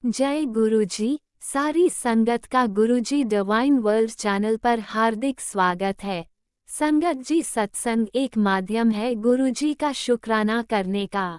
जय गुरुजी। सारी संगत का गुरुजी डिवाइन वर्ल्ड चैनल पर हार्दिक स्वागत है। संगत जी, सत्संग एक माध्यम है गुरुजी का शुक्राना करने का।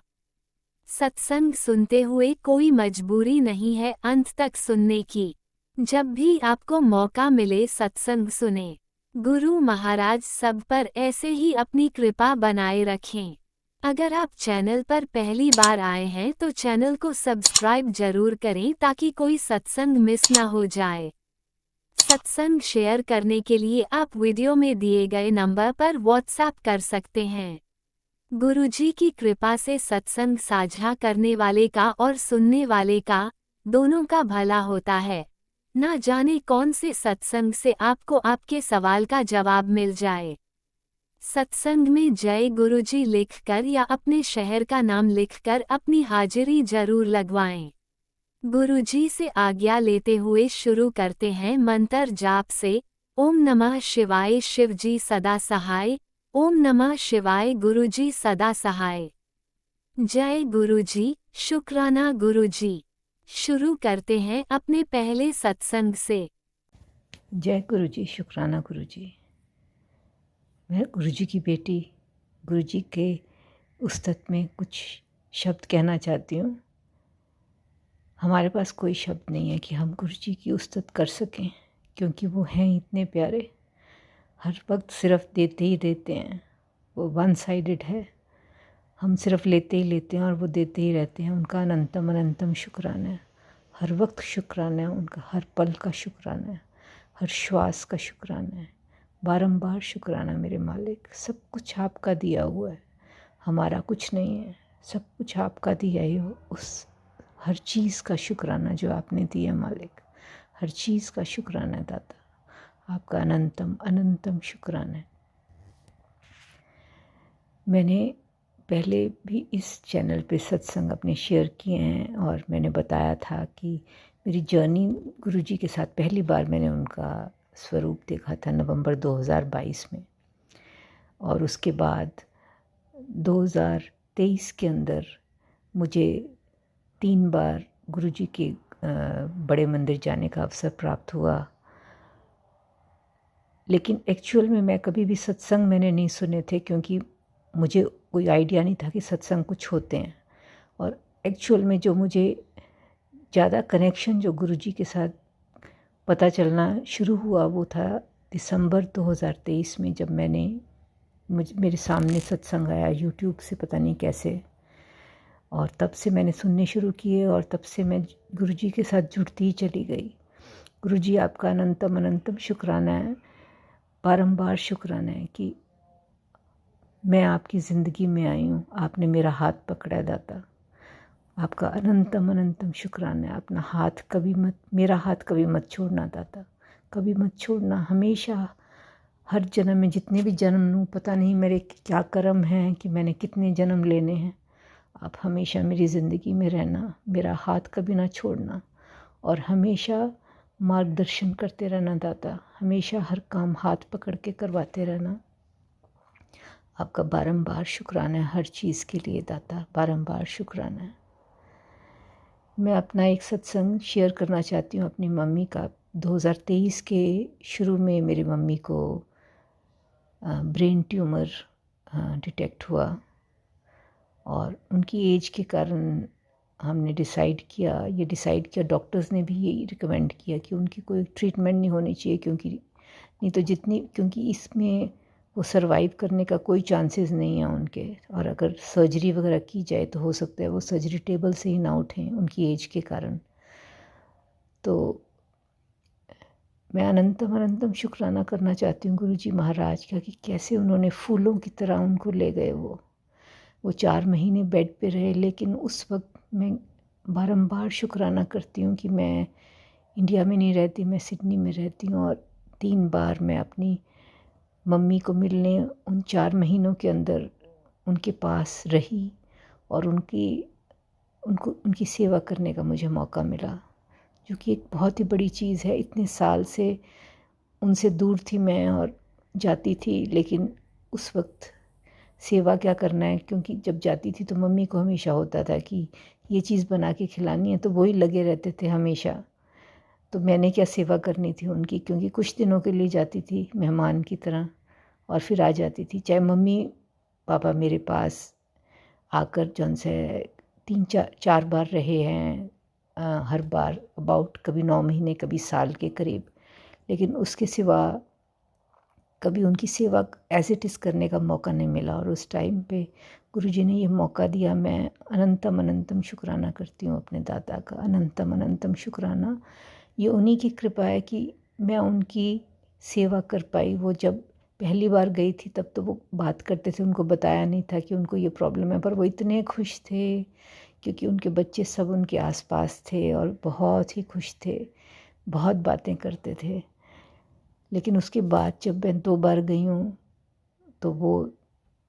सत्संग सुनते हुए कोई मजबूरी नहीं है अंत तक सुनने की। जब भी आपको मौका मिले सत्संग सुने। गुरु महाराज सब पर ऐसे ही अपनी कृपा बनाए रखें। अगर आप चैनल पर पहली बार आए हैं तो चैनल को सब्सक्राइब जरूर करें ताकि कोई सत्संग मिस ना हो जाए। सत्संग शेयर करने के लिए आप वीडियो में दिए गए नंबर पर व्हाट्सएप कर सकते हैं। गुरुजी की कृपा से सत्संग साझा करने वाले का और सुनने वाले का, दोनों का भला होता है। ना जाने कौन से सत्संग से आपको आपके सवाल का जवाब मिल जाए। सत्संग में जय गुरुजी लिखकर या अपने शहर का नाम लिखकर अपनी हाजिरी जरूर लगवाएं। गुरुजी से आज्ञा लेते हुए शुरू करते हैं मंत्र जाप से। ओम नमः शिवाय शिवजी सदा सहाय। ओम नमः शिवाय गुरुजी सदा सहाय। जय गुरुजी, शुक्राना गुरुजी। शुरू करते हैं अपने पहले सत्संग से। जय गुरुजी, शुक्राना गुरुजी। मैं गुरुजी की बेटी गुरुजी के उस्तत में कुछ शब्द कहना चाहती हूँ। हमारे पास कोई शब्द नहीं है कि हम गुरुजी की उस्तत कर सकें, क्योंकि वो हैं इतने प्यारे। हर वक्त सिर्फ देते ही देते हैं। वो वन साइडेड है। हम सिर्फ लेते ही लेते हैं और वो देते ही रहते हैं। उनका अनंतम अनंतम शुक्राना है। हर वक्त शुक्राना है उनका, हर पल का शुक्राना है, हर श्वास का शुक्राना है। बारंबार शुक्राना मेरे मालिक। सब कुछ आपका दिया हुआ है, हमारा कुछ नहीं है। सब कुछ आपका दिया ही हो। उस हर चीज़ का शुक्राना जो आपने दिया मालिक, हर चीज़ का शुक्राना है दाता। आपका अनंतम अनंतम शुक्राना है। मैंने पहले भी इस चैनल पे सत्संग अपने शेयर किए हैं और मैंने बताया था कि मेरी जर्नी गुरुजी के साथ पहली बार मैंने उनका स्वरूप देखा था नवंबर 2022 में। और उसके बाद 2023 के अंदर मुझे 3 बार गुरुजी के बड़े मंदिर जाने का अवसर प्राप्त हुआ। लेकिन एक्चुअल में मैं कभी भी सत्संग मैंने नहीं सुने थे, क्योंकि मुझे कोई आइडिया नहीं था कि सत्संग कुछ होते हैं। और एक्चुअल में जो मुझे ज़्यादा कनेक्शन जो गुरुजी के साथ पता चलना शुरू हुआ वो था दिसंबर 2023 में, जब मेरे सामने सत्संग आया यूट्यूब से, पता नहीं कैसे। और तब से मैंने सुनने शुरू किए और तब से मैं गुरुजी के साथ जुड़ती ही चली गई। गुरुजी, आपका अनंतम अनंतम शुक्राना है। बारंबार शुक्राना है कि मैं आपकी ज़िंदगी में आई हूँ। आपने मेरा हाथ पकड़ा दाता। आपका अनंतम अनंतम शुक्राना है। अपना हाथ कभी मत, मेरा हाथ कभी मत छोड़ना दाता, कभी मत छोड़ना। हमेशा हर जन्म में, जितने भी जन्म लूँ, पता नहीं मेरे क्या कर्म हैं कि मैंने कितने जन्म लेने हैं। आप हमेशा मेरी ज़िंदगी में रहना, मेरा हाथ कभी ना छोड़ना और हमेशा मार्गदर्शन करते रहना दाता। हमेशा हर काम हाथ पकड़ के करवाते रहना। आपका बारंबार शुक्राना है हर चीज़ के लिए दाता, बारंबार शुक्राना है। मैं अपना एक सत्संग शेयर करना चाहती हूँ अपनी मम्मी का। 2023 के शुरू में मेरी मम्मी को ब्रेन ट्यूमर डिटेक्ट हुआ और उनकी एज के कारण हमने डिसाइड किया, डॉक्टर्स ने भी यही रिकमेंड किया कि उनकी कोई ट्रीटमेंट नहीं होनी चाहिए, क्योंकि इसमें वो सरवाइव करने का कोई चांसेस नहीं है उनके। और अगर सर्जरी वगैरह की जाए तो हो सकता है वो सर्जरी टेबल से ही ना उठें उनकी एज के कारण। तो मैं अनंतम अनंतम शुक्राना करना चाहती हूँ गुरुजी महाराज का कि कैसे उन्होंने फूलों की तरह उनको ले गए। वो 4 महीने बेड पे रहे, लेकिन उस वक्त मैं बारंबार शुक्राना करती हूँ कि मैं इंडिया में नहीं रहती, मैं सिडनी में रहती हूँ। और 3 बार मैं अपनी मम्मी को मिलने उन 4 महीनों के अंदर उनके पास रही और उनकी सेवा करने का मुझे मौका मिला, जो कि एक बहुत ही बड़ी चीज़ है। इतने साल से उनसे दूर थी मैं और जाती थी, लेकिन उस वक्त सेवा क्या करना है, क्योंकि जब जाती थी तो मम्मी को हमेशा होता था कि ये चीज़ बना के खिलानी है, तो वही लगे रहते थे हमेशा। तो मैंने क्या सेवा करनी थी उनकी, क्योंकि कुछ दिनों के लिए जाती थी मेहमान की तरह और फिर आ जाती थी। चाहे मम्मी पापा मेरे पास आकर जौन से 3-4 बार रहे हैं, हर बार अबाउट कभी 9 महीने कभी साल के करीब, लेकिन उसके सिवा कभी उनकी सेवा एज़ इट इज़ करने का मौका नहीं मिला। और उस टाइम पे गुरुजी ने ये मौका दिया। मैं अनंतम अनंतम शुक्राना करती हूँ अपने दादा का, अनंतम अनंतम शुक्राना। ये उन्हीं की कृपा है कि मैं उनकी सेवा कर पाई। वो जब पहली बार गई थी तब तो वो बात करते थे, उनको बताया नहीं था कि उनको ये प्रॉब्लम है, पर वो इतने खुश थे क्योंकि उनके बच्चे सब उनके आसपास थे और बहुत ही खुश थे, बहुत बातें करते थे। लेकिन उसके बाद जब मैं 2 बार गई हूँ तो वो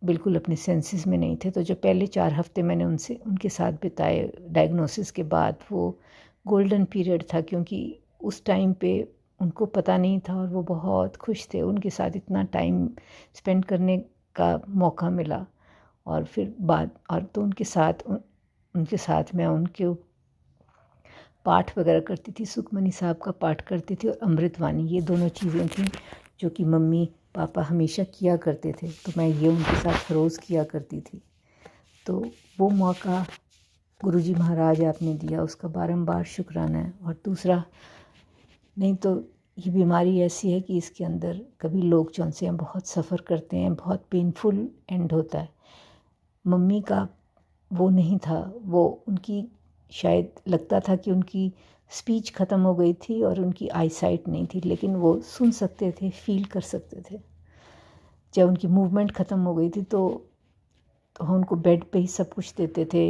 बिल्कुल अपने सेंसेस में नहीं थे। तो जो पहले 4 हफ़्ते मैंने उनके साथ बिताए डायग्नोसिस के बाद, वो गोल्डन पीरियड था, क्योंकि उस टाइम पे उनको पता नहीं था और वो बहुत खुश थे। उनके साथ इतना टाइम स्पेंड करने का मौका मिला। और फिर बाद और तो उनके साथ मैं उनके पाठ वगैरह करती थी, सुखमनी साहब का पाठ करती थी और अमृतवाणी, ये दोनों चीज़ें थीं जो कि मम्मी पापा हमेशा किया करते थे, तो मैं ये उनके साथ रोज़ किया करती थी। तो वो मौका गुरुजी महाराज आपने दिया, उसका बारंबार शुक्राना है। और दूसरा, नहीं तो ये बीमारी ऐसी है कि इसके अंदर कभी लोग जौन से हैं बहुत सफ़र करते हैं, बहुत पेनफुल एंड होता है। मम्मी का वो नहीं था, वो उनकी शायद लगता था कि उनकी स्पीच ख़त्म हो गई थी और उनकी आई साइट नहीं थी, लेकिन वो सुन सकते थे, फील कर सकते थे। जब उनकी मूवमेंट ख़त्म हो गई थी तो हम उनको बेड पे ही सब कुछ देते थे,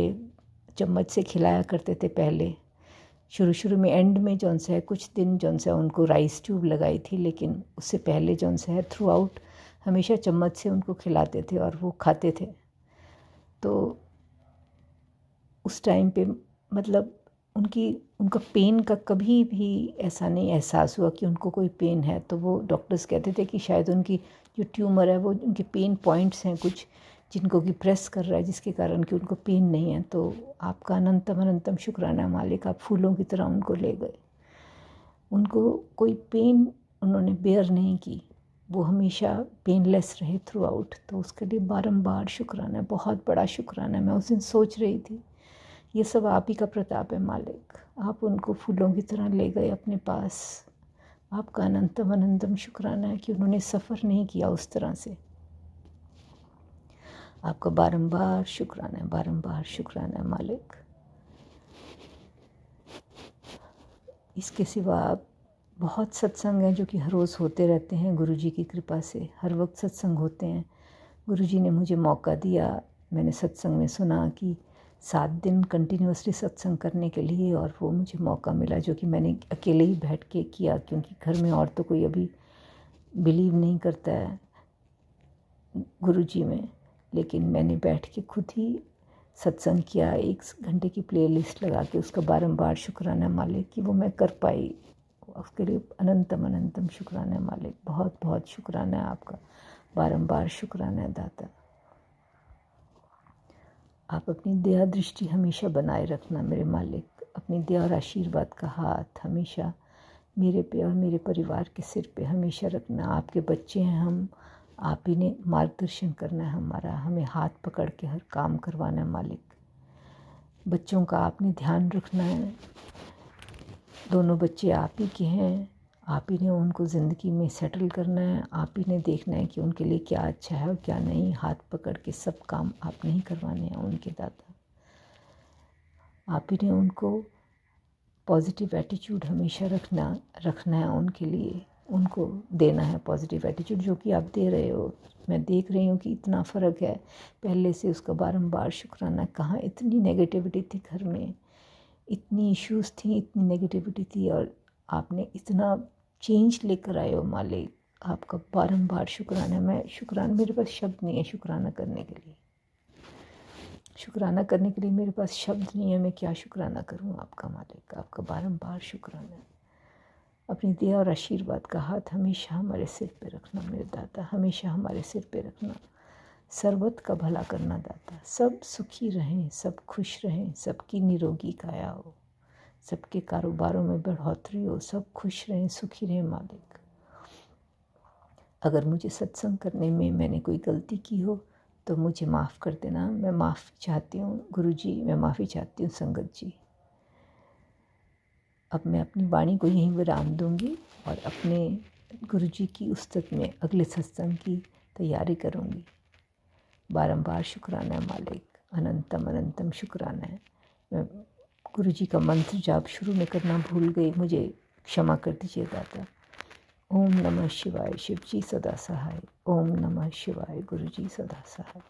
चम्मच से खिलाया करते थे पहले शुरू में। एंड में जौन सा है कुछ दिन जौन सा उनको राइस ट्यूब लगाई थी, लेकिन उससे पहले जौन सा है थ्रू आउट हमेशा चम्मच से उनको खिलाते थे और वो खाते थे। तो उस टाइम पे मतलब उनका पेन का कभी भी ऐसा नहीं एहसास हुआ कि उनको कोई पेन है। तो वो डॉक्टर्स कहते थे कि शायद उनकी जो ट्यूमर है वो उनके पेन पॉइंट्स हैं कुछ, जिनको कि प्रेस कर रहा है, जिसके कारण कि उनको पेन नहीं है। तो आपका अनंतम अनंतम शुक्राना मालिक, आप फूलों की तरह उनको ले गए। उनको कोई पेन उन्होंने बेयर नहीं की, वो हमेशा पेनलेस रहे थ्रू आउट। तो उसके लिए बारंबार शुक्राना, बहुत बड़ा शुक्राना। मैं उस दिन सोच रही थी ये सब आप ही का प्रताप है मालिक, आप उनको फूलों की तरह ले गए अपने पास। आपका अनंतम अनंतम शुक्राना है कि उन्होंने सफ़र नहीं किया उस तरह से। आपका बारंबार शुक्राना है, बारंबार शुक्राना है मालिक। इसके सिवा बहुत सत्संग हैं जो कि हर रोज़ होते रहते हैं गुरुजी की कृपा से, हर वक्त सत्संग होते हैं। गुरुजी ने मुझे मौका दिया, मैंने सत्संग में सुना कि 7 दिन कंटिन्यूसली सत्संग करने के लिए, और वो मुझे मौका मिला जो कि मैंने अकेले ही बैठ के किया, क्योंकि घर में और तो कोई अभी बिलीव नहीं करता है गुरुजी में। लेकिन मैंने बैठ के खुद ही सत्संग किया, 1 घंटे की प्लेलिस्ट लगा के। उसका बारंबार शुक्राना मालिक कि वो मैं कर पाई, उसके लिए अनंतम अनंतम शुक्राना मालिक। बहुत बहुत शुक्राना है आपका, बारंबार शुक्राना है दाता। आप अपनी दया दृष्टि हमेशा बनाए रखना मेरे मालिक, अपनी दया और आशीर्वाद का हाथ हमेशा मेरे पे और मेरे परिवार के सिर पे हमेशा रखना। आपके बच्चे हैं हम, आप ही ने मार्गदर्शन करना है हमारा, हमें हाथ पकड़ के हर काम करवाना है मालिक। बच्चों का आपने ध्यान रखना है, दोनों बच्चे आप ही के हैं, आप ही ने उनको ज़िंदगी में सेटल करना है, आप ही ने देखना है कि उनके लिए क्या अच्छा है और क्या नहीं। हाथ पकड़ के सब काम आपने ही करवाने हैं उनके दाता। आप ही ने उनको पॉजिटिव एटीट्यूड हमेशा रखना है उनके लिए, उनको देना है पॉजिटिव एटीट्यूड जो कि आप दे रहे हो। मैं देख रही हूँ कि इतना फ़र्क है पहले से, उसका बारंबार शुक्राना। कहाँ इतनी नेगेटिविटी थी घर में, इतनी इश्यूज़ थी, इतनी नेगेटिविटी थी, और आपने इतना चेंज लेकर आए हो मालिक। आपका बारंबार शुक्राना। मेरे पास शब्द नहीं है शुक्राना करने के लिए, मेरे पास शब्द नहीं है। मैं क्या शुक्राना करूं आपका मालिक, आपका बारंबार शुक्राना। अपनी दया और आशीर्वाद का हाथ हमेशा हमारे सिर पे रखना मेरे दाता, हमेशा हमारे सिर पे रखना। सर्वत का भला करना दाता। सब सुखी रहें, सब खुश रहें, सबकी निरोगी काया हो, सबके कारोबारों में बढ़ोतरी हो, सब खुश रहें, सुखी रहें मालिक। अगर मुझे सत्संग करने में मैंने कोई गलती की हो तो मुझे माफ़ कर देना। मैं माफ़ी चाहती हूँ गुरुजी, मैं माफ़ी चाहती हूँ संगत जी। अब मैं अपनी वाणी को यहीं विराम दूंगी और अपने गुरुजी की उस्तत में अगले सत्संग की तैयारी करूंगी। बारंबार शुक्राना है मालिक, अनंतम अनंतम शुक्राना है। मैं गुरुजी का मंत्र जाप शुरू में करना भूल गई, मुझे क्षमा कर दीजिए दाता। ओम नमः शिवाय, शिव जी सदा सहाय। ओम नमः शिवाय, गुरुजी सदा सहाय।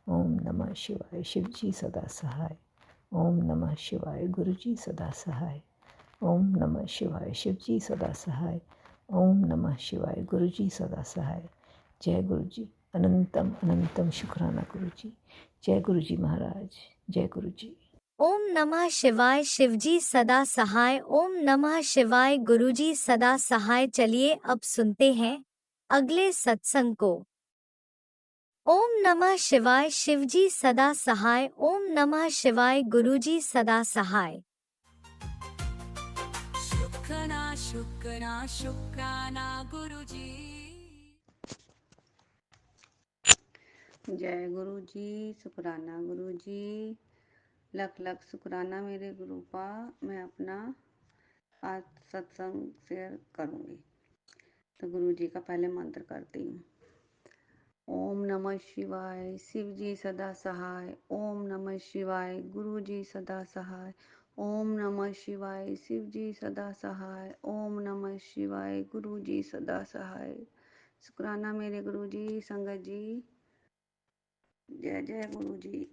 ओम नमः शिवाय, शिव जी सदा सहाय। ओम नमः शिवाय, गुरुजी सदा सहाय। ओम नमः शिवाय, शिव जी सदा सहाय। ओम नमः शिवाय, गुरुजी सदा सहाय। जय गुरुजी, अनंतम अनंतम शुक्राना गुरुजी। जय गुरुजी महाराज, जय गुरुजी। ओम नमः शिवाय, शिवजी सदा सहाय। ओम नमः शिवाय, गुरुजी सदा सहाय। चलिए अब सुनते हैं अगले सत्संग को। ओम नमः शिवाय, शिवजी सदा सहाय। ओम नमः शिवाय, गुरुजी सदा सहाय। शुक्राना शुक्राना शुक्राना गुरुजी। जय गुरु जी, शुक्राना गुरु जी, लख लख शुक्राना मेरे गुरुपा। मैं अपना आज सत्संग शेयर करूँगी। तो गुरु जी का पहले मंत्र करती हूँ। ओम नमः शिवाय, शिव जी सदा सहाय। ओम नमः शिवाय, गुरु जी सदा सहाय। ओम नमः शिवाय, शिव जी सदा सहाय। ओम नमः शिवाय, गुरु जी सदा सहाय। शुक्राना मेरे गुरु जी, संगत जी, जय जय गुरु जी।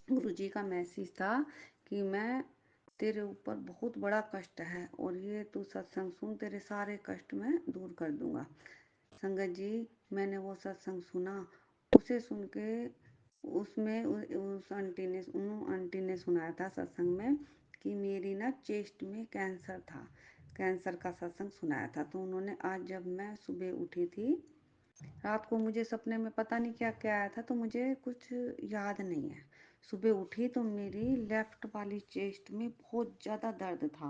गुरु जी का मैसेज था कि मैं तेरे ऊपर बहुत बड़ा कष्ट है और ये तू सत्संग सुन, तेरे सारे कष्ट मैं दूर कर दूंगा। संगत जी, मैंने वो सत्संग सुना, उसे सुन के उसमें उस आंटी ने सुनाया था सत्संग में कि मेरी ना चेस्ट में कैंसर था, कैंसर का सत्संग सुनाया था। तो उन्होंने आज जब मैं सुबह उठी थी, रात को मुझे सपने में पता नहीं क्या क्या आया था, तो मुझे कुछ याद नहीं है। सुबह उठी तो मेरी लेफ्ट वाली चेस्ट में बहुत ज़्यादा दर्द था,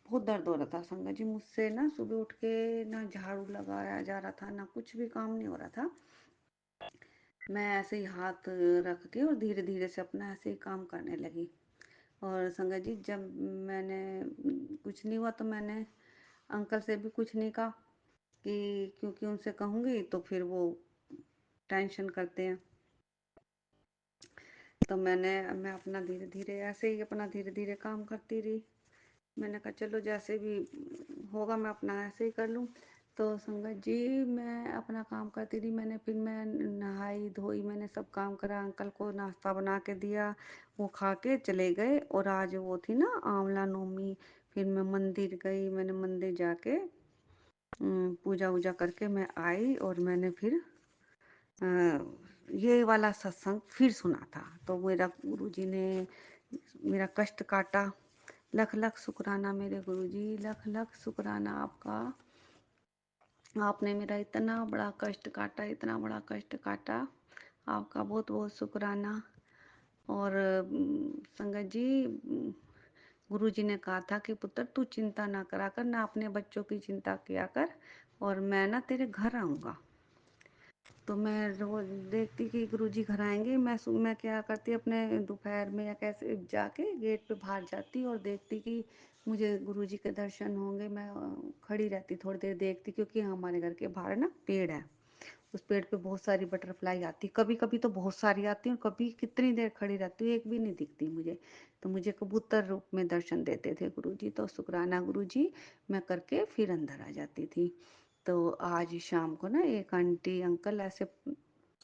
बहुत दर्द हो रहा था। संगत जी, मुझसे ना सुबह उठ के ना झाड़ू लगाया जा रहा था, ना कुछ भी काम नहीं हो रहा था। मैं ऐसे ही हाथ रख के और धीरे धीरे से अपना ऐसे ही काम करने लगी। और संगत जी, जब मैंने कुछ नहीं हुआ तो मैंने अंकल से भी कुछ नहीं कहा कि क्योंकि उनसे कहूँगी तो फिर वो टेंशन करते हैं। तो मैं अपना धीरे धीरे ऐसे ही अपना धीरे धीरे काम करती रही। मैंने कहा चलो जैसे भी होगा मैं अपना ऐसे ही कर लूँ। तो संगत जी, मैं अपना काम करती रही। मैं नहाई धोई, मैंने सब काम करा, अंकल को नाश्ता बना के दिया, वो खा के चले गए। और आज वो थी ना आंवला नवमी, फिर मैं मंदिर गई, मैंने मंदिर जाके पूजा वूजा करके मैं आई और मैंने फिर ये वाला सत्संग फिर सुना था। तो मेरा गुरुजी ने मेरा कष्ट काटा। लख लख शुक्राना मेरे गुरुजी, लख लख शुक्राना आपका। आपने मेरा इतना बड़ा कष्ट काटा, इतना बड़ा कष्ट काटा, आपका बहुत बहुत शुक्राना। और संगत जी, गुरुजी ने कहा था कि पुत्र तू चिंता ना करा कर, ना अपने बच्चों की चिंता किया कर, और मैं ना तेरे घर आऊँगा। तो मैं रोज देखती कि गुरुजी घर आएंगे, मैं क्या करती अपने दोपहर में या कैसे जाके गेट पे बाहर जाती और देखती कि मुझे गुरुजी के दर्शन होंगे। मैं खड़ी रहती थोड़ी देर देखती, क्योंकि हमारे घर के बाहर ना पेड़ है, उस पेड़ पे बहुत सारी बटरफ्लाई आती, कभी कभी तो बहुत सारी आती और कभी कितनी देर खड़ी रहती हूँ, एक भी नहीं दिखती मुझे। तो मुझे कबूतर रूप में दर्शन देते थे गुरुजी। तो शुक्राना गुरुजी, मैं करके फिर अंदर आ जाती थी। तो आज शाम को ना एक आंटी अंकल ऐसे,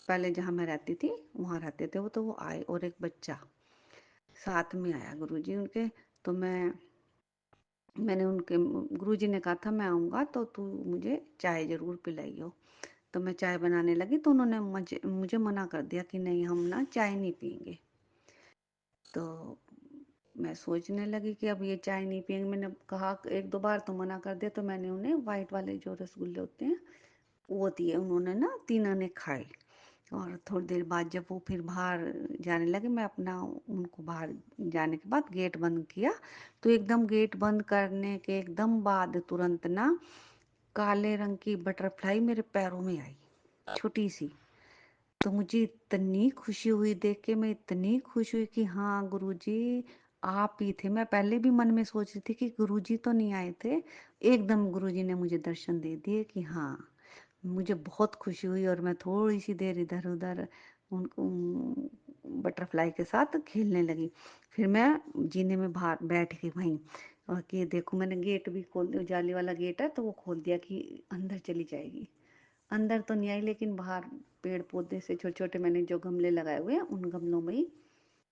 पहले जहाँ मैं रहती थी वहाँ रहते थे वो, तो वो आए और एक बच्चा साथ में आया गुरुजी उनके। तो मैंने उनके गुरुजी ने कहा था मैं आऊँगा तो तू मुझे चाय ज़रूर पिलाइयो। तो मैं चाय बनाने लगी तो उन्होंने मुझे मना कर दिया कि नहीं, हम ना चाय नहीं पियेंगे। तो मैं सोचने लगी कि अब ये चाय नहीं पियेंगे, मैंने कहा एक दो बार तो मना कर दिया। तो मैंने उन्हें वाइट वाले जो रसगुल्ले होते हैं वो दिए, उन्होंने ना तीनों ने खाए। और थोड़ी देर बाद जब वो फिर बाहर जाने लगे, मैं अपना उनको बाहर जाने के बाद गेट बंद किया, तो एकदम गेट बंद करने के एकदम बाद तुरंत ना काले रंग की बटरफ्लाई मेरे पैरों में आई, छोटी सी। तो मुझे इतनी खुशी हुई देख के, मैं इतनी खुश हुई कि हाँ गुरुजी आप ही थे। मैं पहले भी मन में सोच रही थी कि गुरुजी तो नहीं आए थे, एकदम गुरुजी ने मुझे दर्शन दे दिए कि हाँ। मुझे बहुत खुशी हुई और मैं थोड़ी सी देर इधर उधर उनको बटरफ्लाई के साथ खेलने लगी। फिर मैं जीने में बाहर बैठ गई वहीं, और कि देखो मैंने गेट भी खोल दिया, जाली वाला गेट है तो वो खोल दिया कि अंदर चली जाएगी। अंदर तो नहीं आई, लेकिन बाहर पेड़ पौधे से छोटे छोटे मैंने जो गमले लगाए हुए हैं उन गमलों में ही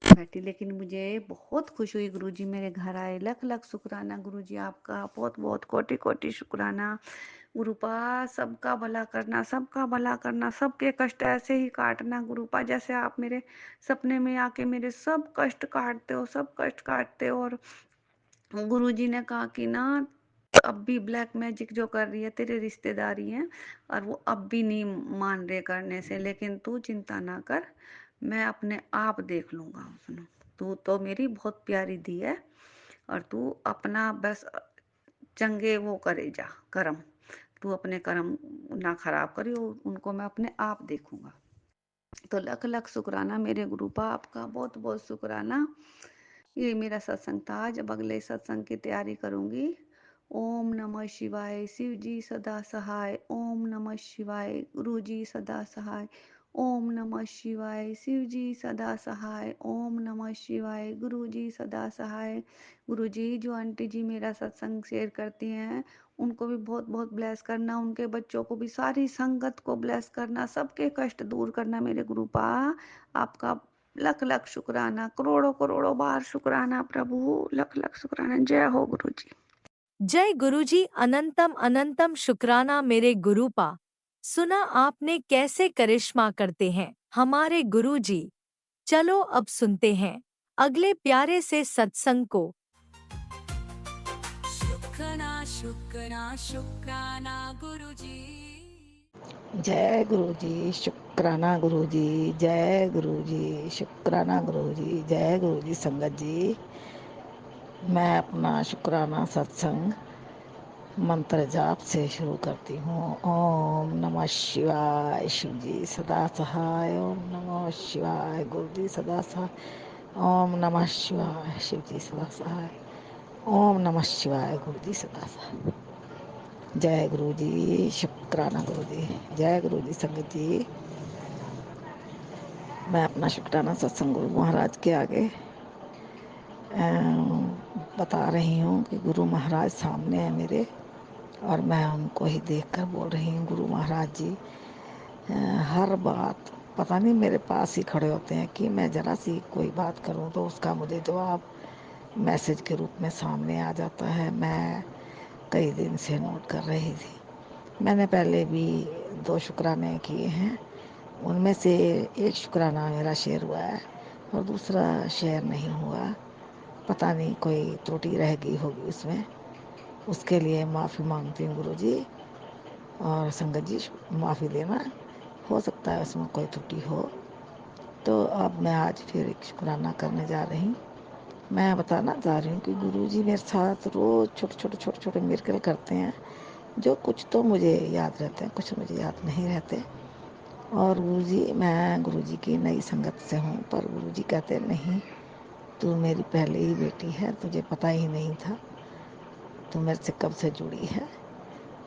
बैठी। लेकिन मुझे बहुत खुश हुई, गुरुजी मेरे घर आए। लख लख शुक्राना गुरुजी आपका, बहुत बहुत कोटि कोटि शुक्राना। गुरुपा सबका भला करना, सबका भला करना, सबके कष्ट ऐसे ही काटना गुरुपा, जैसे आप मेरे सपने में आके मेरे सब कष्ट काटते हो, सब कष्ट काटते हो। और गुरुजी ने कहा कि ना अब भी ब्लैक मैजिक जो कर रही है तेरे रिश्तेदारी हैं, और वो अब भी नहीं मान रहे करने से, लेकिन तू चिंता ना कर, मैं अपने आप देख लूंगा। सुनो, तू तो मेरी बहुत प्यारी दी है, और तू अपना बस चंगे वो करे जा कर्म, तू अपने कर्म ना खराब करी, उनको मैं अपने आप देखूंगा। तो लख लख शुक्राना मेरे गुरुपा आपका, बहुत बहुत शुक्राना। ये मेरा सत्संग था आज, अब अगले सत्संग की तैयारी करूंगी। ओम नमः शिवाय, शिव जी सदा सहाय। ओम नमः शिवाय, गुरु जी सदा सहाय। ओम नमः शिवाय, शिव जी सदा सहाय। ओम नमः शिवाय, गुरु जी सदा सहाय। गुरु जी जो आंटी जी मेरा सत्संग शेयर करती हैं उनको भी बहुत बहुत ब्लेस करना, उनके बच्चों को भी, सारी संगत को ब्लेस करना, सबके कष्ट दूर करना मेरे गुरुपा आपका। लख लख शुक्राना, करोड़ों करोड़ों बार शुक्राना प्रभु, लख लख शुक्राना। जय हो गुरु जी। जय गुरुजी, अनंतम अनंतम शुक्राना मेरे गुरुपा। सुना आपने कैसे करिश्मा करते हैं हमारे गुरुजी। चलो अब सुनते हैं अगले प्यारे से सत्संग को। शुक्राना शुक्राना शुक्राना गुरुजी। जय गुरु जी, शुक्राना गुरु जी, जय गुरु जी, शुक्राना गुरु जी, जय गुरु जी। संगत जी, मैं अपना शुक्राना सत्संग मंत्र जाप से शुरू करती हूँ। ओम नमः शिवाय, शिव जी सदा सहाय। ओम नमः शिवाय, गुरु जी सदा सहाय। ओम नमः शिवाय, शिव जी सदा सहाय। ओम नमः शिवाय, गुरु जी सदा सहाय। जय गुरु जी, शुक्राना गुरु जी, जय गुरु जी। संगत जी, मैं अपना शुक्राना सत्संग गुरु महाराज के आगे बता रही हूँ कि गुरु महाराज सामने है मेरे, और मैं उनको ही देखकर बोल रही हूँ। गुरु महाराज जी हर बात पता नहीं मेरे पास ही खड़े होते हैं कि मैं ज़रा सी कोई बात करूँ तो उसका मुझे जवाब मैसेज के रूप में सामने आ जाता है। मैं कई दिन से नोट कर रही थी। मैंने पहले भी 2 शुक्राने किए हैं, उनमें से एक शुक्राना मेरा शेयर हुआ है और दूसरा शेयर नहीं हुआ। पता नहीं कोई त्रुटि रह गई होगी उसमें, उसके लिए माफ़ी मांगती हूँ गुरु जी और संगत जी, माफ़ी देना। हो सकता है उसमें कोई त्रुटि हो। तो अब मैं आज फिर एक शुक्राना करने जा रही हूँ। मैं बताना चाह रही हूँ कि गुरु जी मेरे साथ रोज़ छोटे छोटे मिरेकल करते हैं, जो कुछ तो मुझे याद रहते हैं, कुछ मुझे याद नहीं रहते। और गुरुजी, मैं गुरुजी की नई संगत से हूँ, पर गुरुजी कहते नहीं, तू मेरी पहले ही बेटी है, तुझे पता ही नहीं था तू मेरे से कब से जुड़ी है।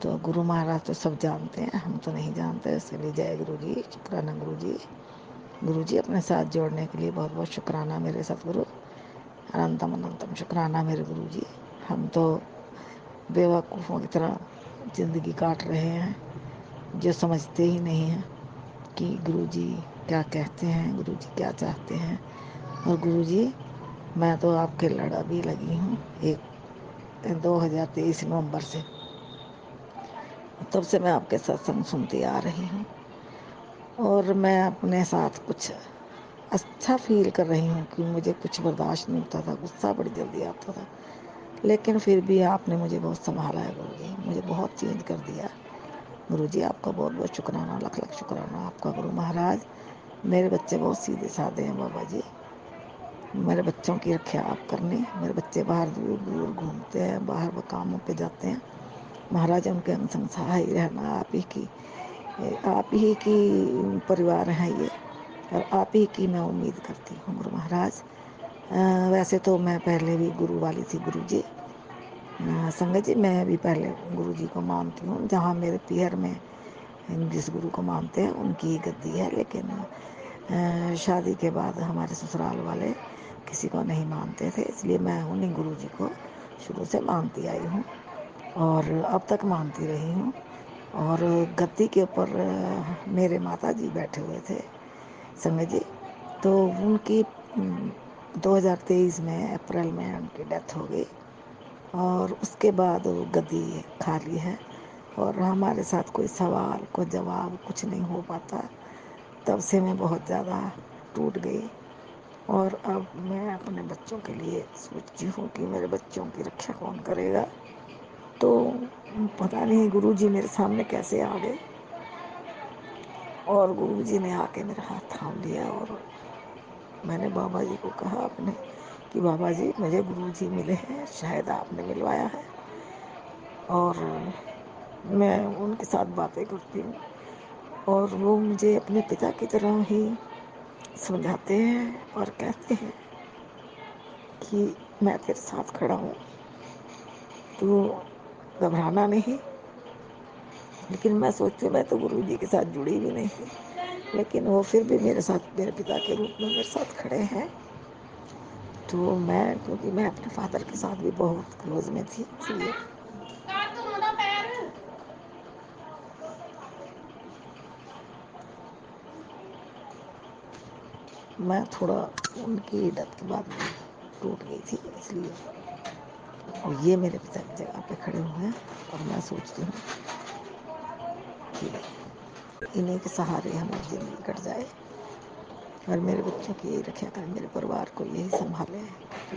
तो गुरु महाराज तो सब जानते हैं, हम तो नहीं जानते। इसके लिए जय गुरु जी, शुक्राना गुरु जी। गुरु जी अपने साथ जोड़ने के लिए बहुत बहुत शुक्राना मेरे सतगुरु, अनंतम अनंतम शुक्राना मेरे गुरु जी। हम तो बेवकूफ़ों की तरह ज़िंदगी काट रहे हैं, जो समझते ही नहीं हैं कि गुरुजी क्या कहते हैं, गुरुजी क्या चाहते हैं। और गुरुजी, मैं तो आपके लड़ा भी लगी हूँ 2023 नवंबर से, तब से मैं आपके सत्संग सुनती आ रही हूँ। और मैं अपने साथ कुछ अच्छा फील कर रही हूँ कि मुझे कुछ बर्दाश्त नहीं होता था, गुस्सा बड़ी जल्दी आता था, लेकिन फिर भी आपने मुझे बहुत संभाला है गुरुजी, मुझे बहुत चेंज कर दिया। गुरुजी आपका बहुत बहुत शुक्राना, लख लख शुक्राना आपका गुरु महाराज। मेरे बच्चे बहुत सीधे साधे हैं बाबा जी। मेरे बच्चों की रक्षा आप करनी। मेरे बच्चे बाहर दूर दूर घूमते हैं, बाहर वो कामों पे जाते हैं। महाराज उनके अंग संग सहाय रहना। आप ही की परिवार है ये, और आप ही की मैं उम्मीद करती हूँ गुरु महाराज। वैसे तो मैं पहले भी गुरु वाली थी गुरुजी। संगत जी मैं भी पहले गुरुजी को मानती हूँ। जहाँ मेरे पीहर में जिस गुरु को मानते हैं उनकी ही गद्दी है, लेकिन शादी के बाद हमारे ससुराल वाले किसी को नहीं मानते थे, इसलिए मैं उन्हीं गुरुजी को शुरू से मानती आई हूँ और अब तक मानती रही हूँ। और गद्दी के ऊपर मेरे माता जी बैठे हुए थे संगत जी, तो उनकी 2023 में अप्रैल में उनकी डेथ हो गई और उसके बाद वो गद्दी खाली है और हमारे साथ कोई सवाल कोई जवाब कुछ नहीं हो पाता। तब से मैं बहुत ज़्यादा टूट गई और अब मैं अपने बच्चों के लिए सोचती हूँ कि मेरे बच्चों की रक्षा कौन करेगा। तो पता नहीं गुरुजी मेरे सामने कैसे आ गए और गुरुजी ने आके मेरा हाथ थाम लिया और मैंने बाबा जी को कहा अपने कि बाबा जी मुझे गुरुजी मिले हैं, शायद आपने मिलवाया है। और मैं उनके साथ बातें करती हूँ और वो मुझे अपने पिता की तरह ही समझाते हैं और कहते हैं कि मैं तेरे साथ खड़ा हूँ, तू घबराना नहीं। लेकिन मैं सोचती हूँ मैं तो गुरु जी के साथ जुड़ी भी नहीं, लेकिन वो फिर भी मेरे साथ मेरे पिता के रूप में मेरे साथ खड़े हैं। तो मैं क्योंकि मैं अपने फादर के साथ भी बहुत क्लोज में थी, इसलिए मैं थोड़ा उनकी डेथ के बाद टूट गई थी, इसलिए और ये मेरे पिता की जगह पे खड़े हुए हैं और मैं सोचती हूँ कि इन्हीं के सहारे हमारी ज़िंदगी कट जाए और मेरे बच्चों की यही रक्षा करें, मेरे परिवार को यही संभाले।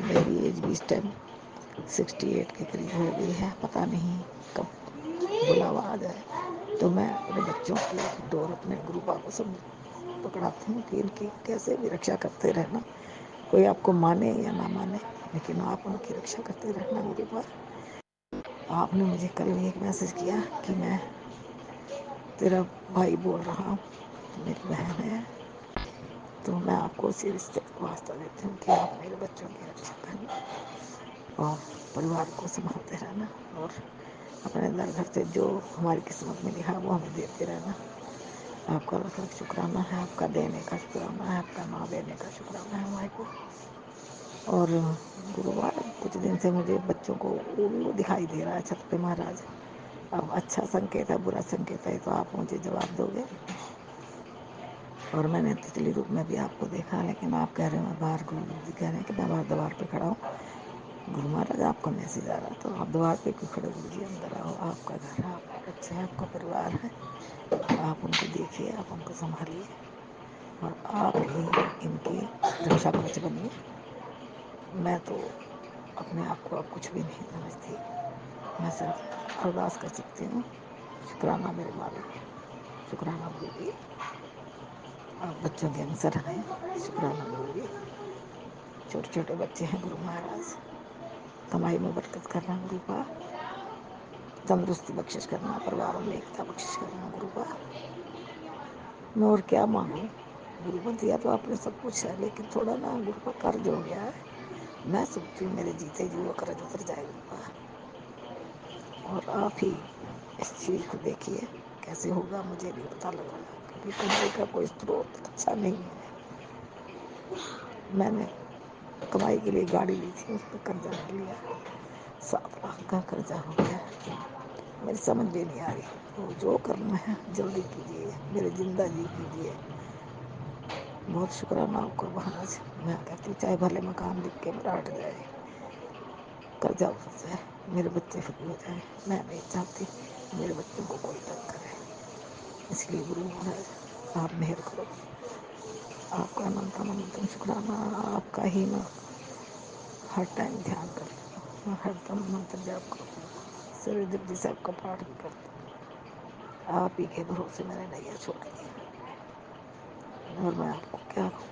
मेरी एज भी इस टाइम 68 के करीब हो गई है, पता नहीं कब बुलावा आ जाए। तो मैं अपने बच्चों की डोर अपने गुरु बाबू से पकड़ाती हूँ कि इनकी कैसे भी रक्षा करते रहना, कोई आपको माने या ना माने, लेकिन आप उनकी रक्षा करते रहना गुरु पर। आपने मुझे कल भी एक मैसेज किया कि मैं तेरा भाई बोल रहा हूँ, मेरी बहन है, तो मैं आपको उसी रिश्ते का वास्ता देती हूँ कि आप मेरे बच्चों की रक्षा करना और परिवार को संभालते रहना और अपने दर घर से जो हमारी किस्मत में लिखा वो हमें देते रहना। आपका लख लख शुक्राना है, आपका देने का शुक्राना है, आपका ना देने का शुक्राना है हमारे को। और गुरुवार कुछ दिन से मुझे बच्चों को वो दिखाई दे रहा है छत पे महाराज। अब अच्छा संकेत है बुरा संकेत है तो आप मुझे जवाब दोगे। और मैंने तितली रूप में भी आपको देखा, लेकिन आप कह रहे हो मैं बाहर, गुरु जी कह रहे हैं कि मैं बाहर द्वार पे खड़ा हूँ। गुरु महाराज आपका मैसेज आ रहा, तो आप द्वार पे क्यों खड़े? गुरु जी अंदर आओ, आपका घर है, आपके बच्चे हैं, आपका परिवार है, आप उनको देखिए, आप उनको संभालिए और आप ही इनकी रक्षा कवच बनिए। मैं तो अपने आप को अब कुछ भी नहीं समझती, मैं सिर्फ अरदास कर सकती हूँ। शुक्राना मेरे मालिक, शुक्राना गुरु जी, आप बच्चों के अवसर हैं, शुक्राना गुरु जी। छोटे छोटे बच्चे हैं गुरु महाराज, कमाई में बरकत करना गुरु का, तंदुरुस्ती बख्शिश करना, परिवारों में एकता बख्शिश करना गुरु का। मैं और क्या मांगू? गुरु को दिया तो आपने सब कुछ है, लेकिन थोड़ा ना गुरु का कर्ज हो गया है। मैं सोचती हूँ मेरे जीते जी वो कर्ज उतर जाए गुरु का। और आप ही इस चीज़ को देखिए कैसे होगा, मुझे नहीं पता लग रहा, क्योंकि कमाई का कोई स्रोत अच्छा नहीं है। मैंने कमाई के लिए गाड़ी ली थी, उस पर कर्जा कर लिया, 7 लाख का कर्जा हो गया। मेरी समझ भी नहीं आ रही, तो जो करना है जल्दी कीजिए, मेरे जिंदा जी कीजिए। बहुत शुक्राना आपका महाराज। मैं कहती हूँ चाहे भले मकान बिक के मेरा हट जाए, कर्जा उतर जाए, मेरे बच्चे फ्री हो जाए, मैं नहीं चाहती मेरे बच्चों को कोई तंग करे। इसलिए गुरु महाराज आप मेहर करो, आपका अनंतम अनंतम शुक्राना। आपका ही मैं हर टाइम ध्यान करती हूँ, मैं हर दम मंत्र जाप करती हूँ, सूर्य जपजी साहब का पाठ भी करती हूँ। आप ही के भरोसे मैंने नैया छोड़ी है और मैं आपको क्या कहूँ।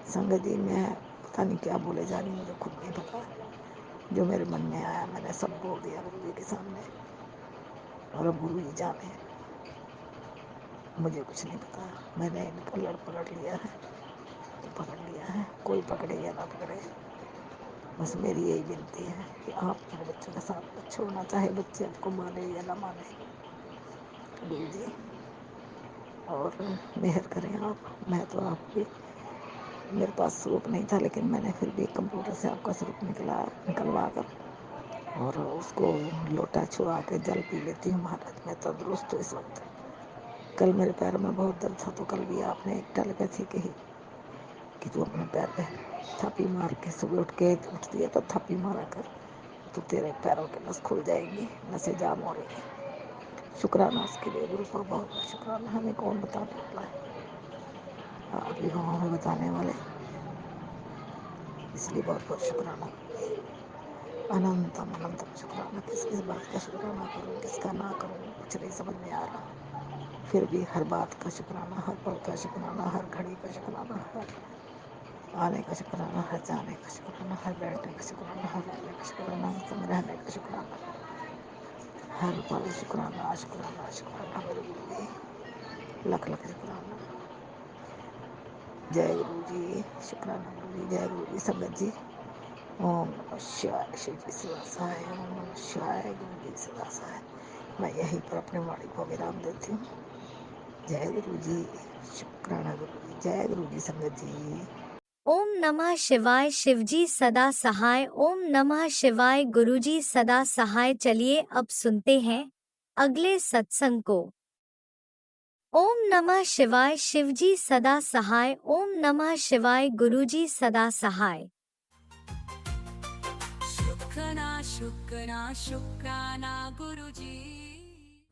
संगत जी, मैं पता नहीं क्या बोले जा रही, मुझे खुद नहीं पता। जो मेरे मन में आया मैंने सब बोल दिया गुरु जी के सामने, और अब गुरु जी जाने, मुझे कुछ नहीं पता। मैंने इनका लड़ पकड़ लिया है, पकड़ लिया है, कोई पकड़े या ना पकड़े, बस मेरी यही विनती है कि आप मेरे बच्चों के साथ मत छोड़ना, चाहे बच्चे आपको माने या ना माने गुरु जी, और मेहर करें आप। मैं तो आपकी, मेरे पास स्वरूप नहीं था, लेकिन मैंने फिर भी कंप्यूटर से आपका स्वरूप निकलवा कर और उसको लोटा छुआ के जल पी लेती हूँ महाराज। मैं तंदुरुस्त हूँ इस वक्त। कल मेरे पैर में बहुत दर्द था, तो कल भी आपने एक टेलीपैथी कही कि तू अपने पैर पे थापी मार के, सुबह उठती है तो थापी मारा कर, तो तेरे पैरों के नस खुल जाएंगी, नसें जाम हो रही। शुक्राना उसके लिए गुरु को, बहुत बहुत शुक्राना। हमें कौन बताने वाला है, आप ही गाँव में बताने वाले, इसलिए बहुत बहुत शुक्राना। अनंतम अनंतम शुक्राना। किस किस बात का शुक्राना करूँ, किसका ना करूँ, कुछ नहीं समझ में आ रहा। फिर भी हर बात का शुक्राना, हर पल का शुक्राना, हर घड़ी का शुक्राना, हर आने का शुक्राना, हर जाने का शुक्राना, हर बैठने का शुक्राना, हर रहने का शुक्राना, हर संग रहने का शुक्राना, हर पल शुक्राना शुक्राना शुक्राना। मेरे गुरु जी, लख लख शुक्राना। जय गुरु जी, शुक्राना गुरु जी, जय गुरु जी। संगत जी, ओम नमः शिवाय। शिव जी सदा सहाय। ओम नमः शिवाय। गुरु जी सदा सहाय। मैं यहीं पर अपने वाणी को विराम देती हूँ। जय गुरु जी, शुक्राना गुरु जी, जय गुरु जी। संगत जी, ओम नमः शिवाय। शिवजी सदा सहाय। ओम नमः शिवाय। गुरुजी सदा सहाय। चलिए अब सुनते हैं अगले सत्संग को। ओम नमः शिवाय। शिवजी सदा सहाय। ओम नमः शिवाय। गुरुजी सदा सहाय। शुक्राना शुक्राना शुक्राना गुरुजी।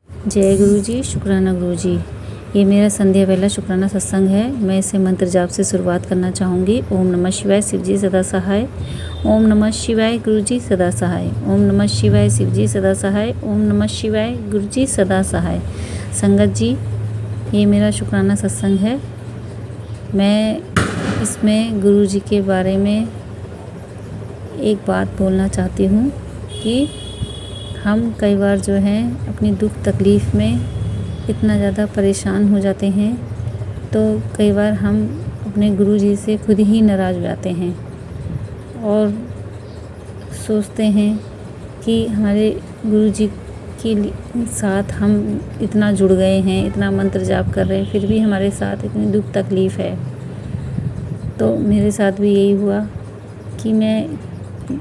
जय गुरु जी, शुक्राना गुरु जी। ये मेरा संध्या पहला शुक्राना सत्संग है। मैं इसे मंत्र जाप से शुरुआत करना चाहूँगी। ओम नमः शिवाय। शिवजी सदा सहाय। ओम नमः शिवाय। गुरु जी सदा सहाय। ओम नमः शिवाय। शिवजी सदा सहाय। ओम नमः शिवाय। गुरु जी सदा सहाय। संगत जी, ये मेरा शुक्राना सत्संग है। मैं इसमें गुरु जी के बारे में एक बात बोलना चाहती हूँ कि हम कई बार जो है अपनी दुख तकलीफ़ में इतना ज़्यादा परेशान हो जाते हैं, तो कई बार हम अपने गुरु जी से खुद ही नाराज़ हो जाते हैं और सोचते हैं कि हमारे गुरु जी के साथ हम इतना जुड़ गए हैं, इतना मंत्र जाप कर रहे हैं, फिर भी हमारे साथ इतनी दुख तकलीफ़ है। तो मेरे साथ भी यही हुआ कि मैं,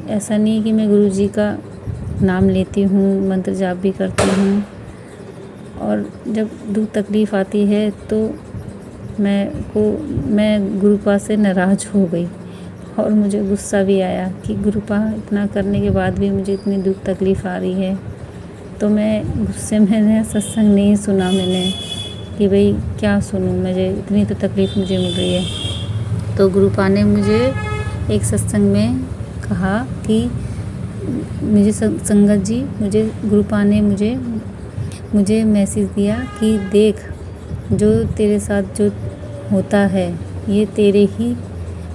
ऐसा नहीं कि मैं गुरु जी का नाम लेती हूँ, मंत्र जाप भी करती हूँ, और जब दुख तकलीफ़ आती है तो मैं गुरुपा से नाराज़ हो गई और मुझे गुस्सा भी आया कि गुरुपा इतना करने के बाद भी मुझे इतनी दुख तकलीफ़ आ रही है। तो मैं गुस्से में सत्संग नहीं सुना मैंने कि भाई क्या सुनूँ, मुझे इतनी तो तकलीफ़ मुझे मिल रही है। तो गुरुपा ने मुझे एक सत्संग में कहा कि मुझे संगत जी, मुझे गुरुपा ने मुझे मैसेज दिया कि देख, जो तेरे साथ जो होता है ये तेरे ही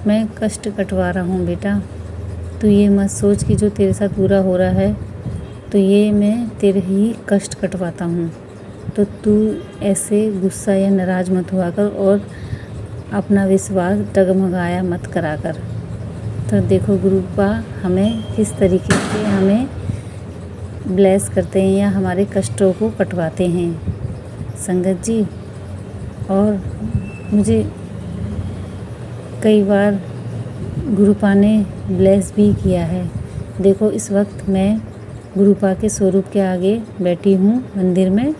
मैं कष्ट कटवा रहा हूँ बेटा। तू ये मत सोच कि जो तेरे साथ बुरा हो रहा है तो ये मैं तेरे ही कष्ट कटवाता हूँ। तो तू ऐसे गुस्सा या नाराज़ मत हुआ कर और अपना विश्वास डगमगाया मत करा कर। तो देखो गुरुपा हमें किस तरीके से हमें ब्लेस करते हैं या हमारे कष्टों को कटवाते हैं संगत जी। और मुझे कई बार गुरुपा ने ब्लेस भी किया है। देखो इस वक्त मैं गुरुपा के स्वरूप के आगे बैठी हूँ मंदिर में,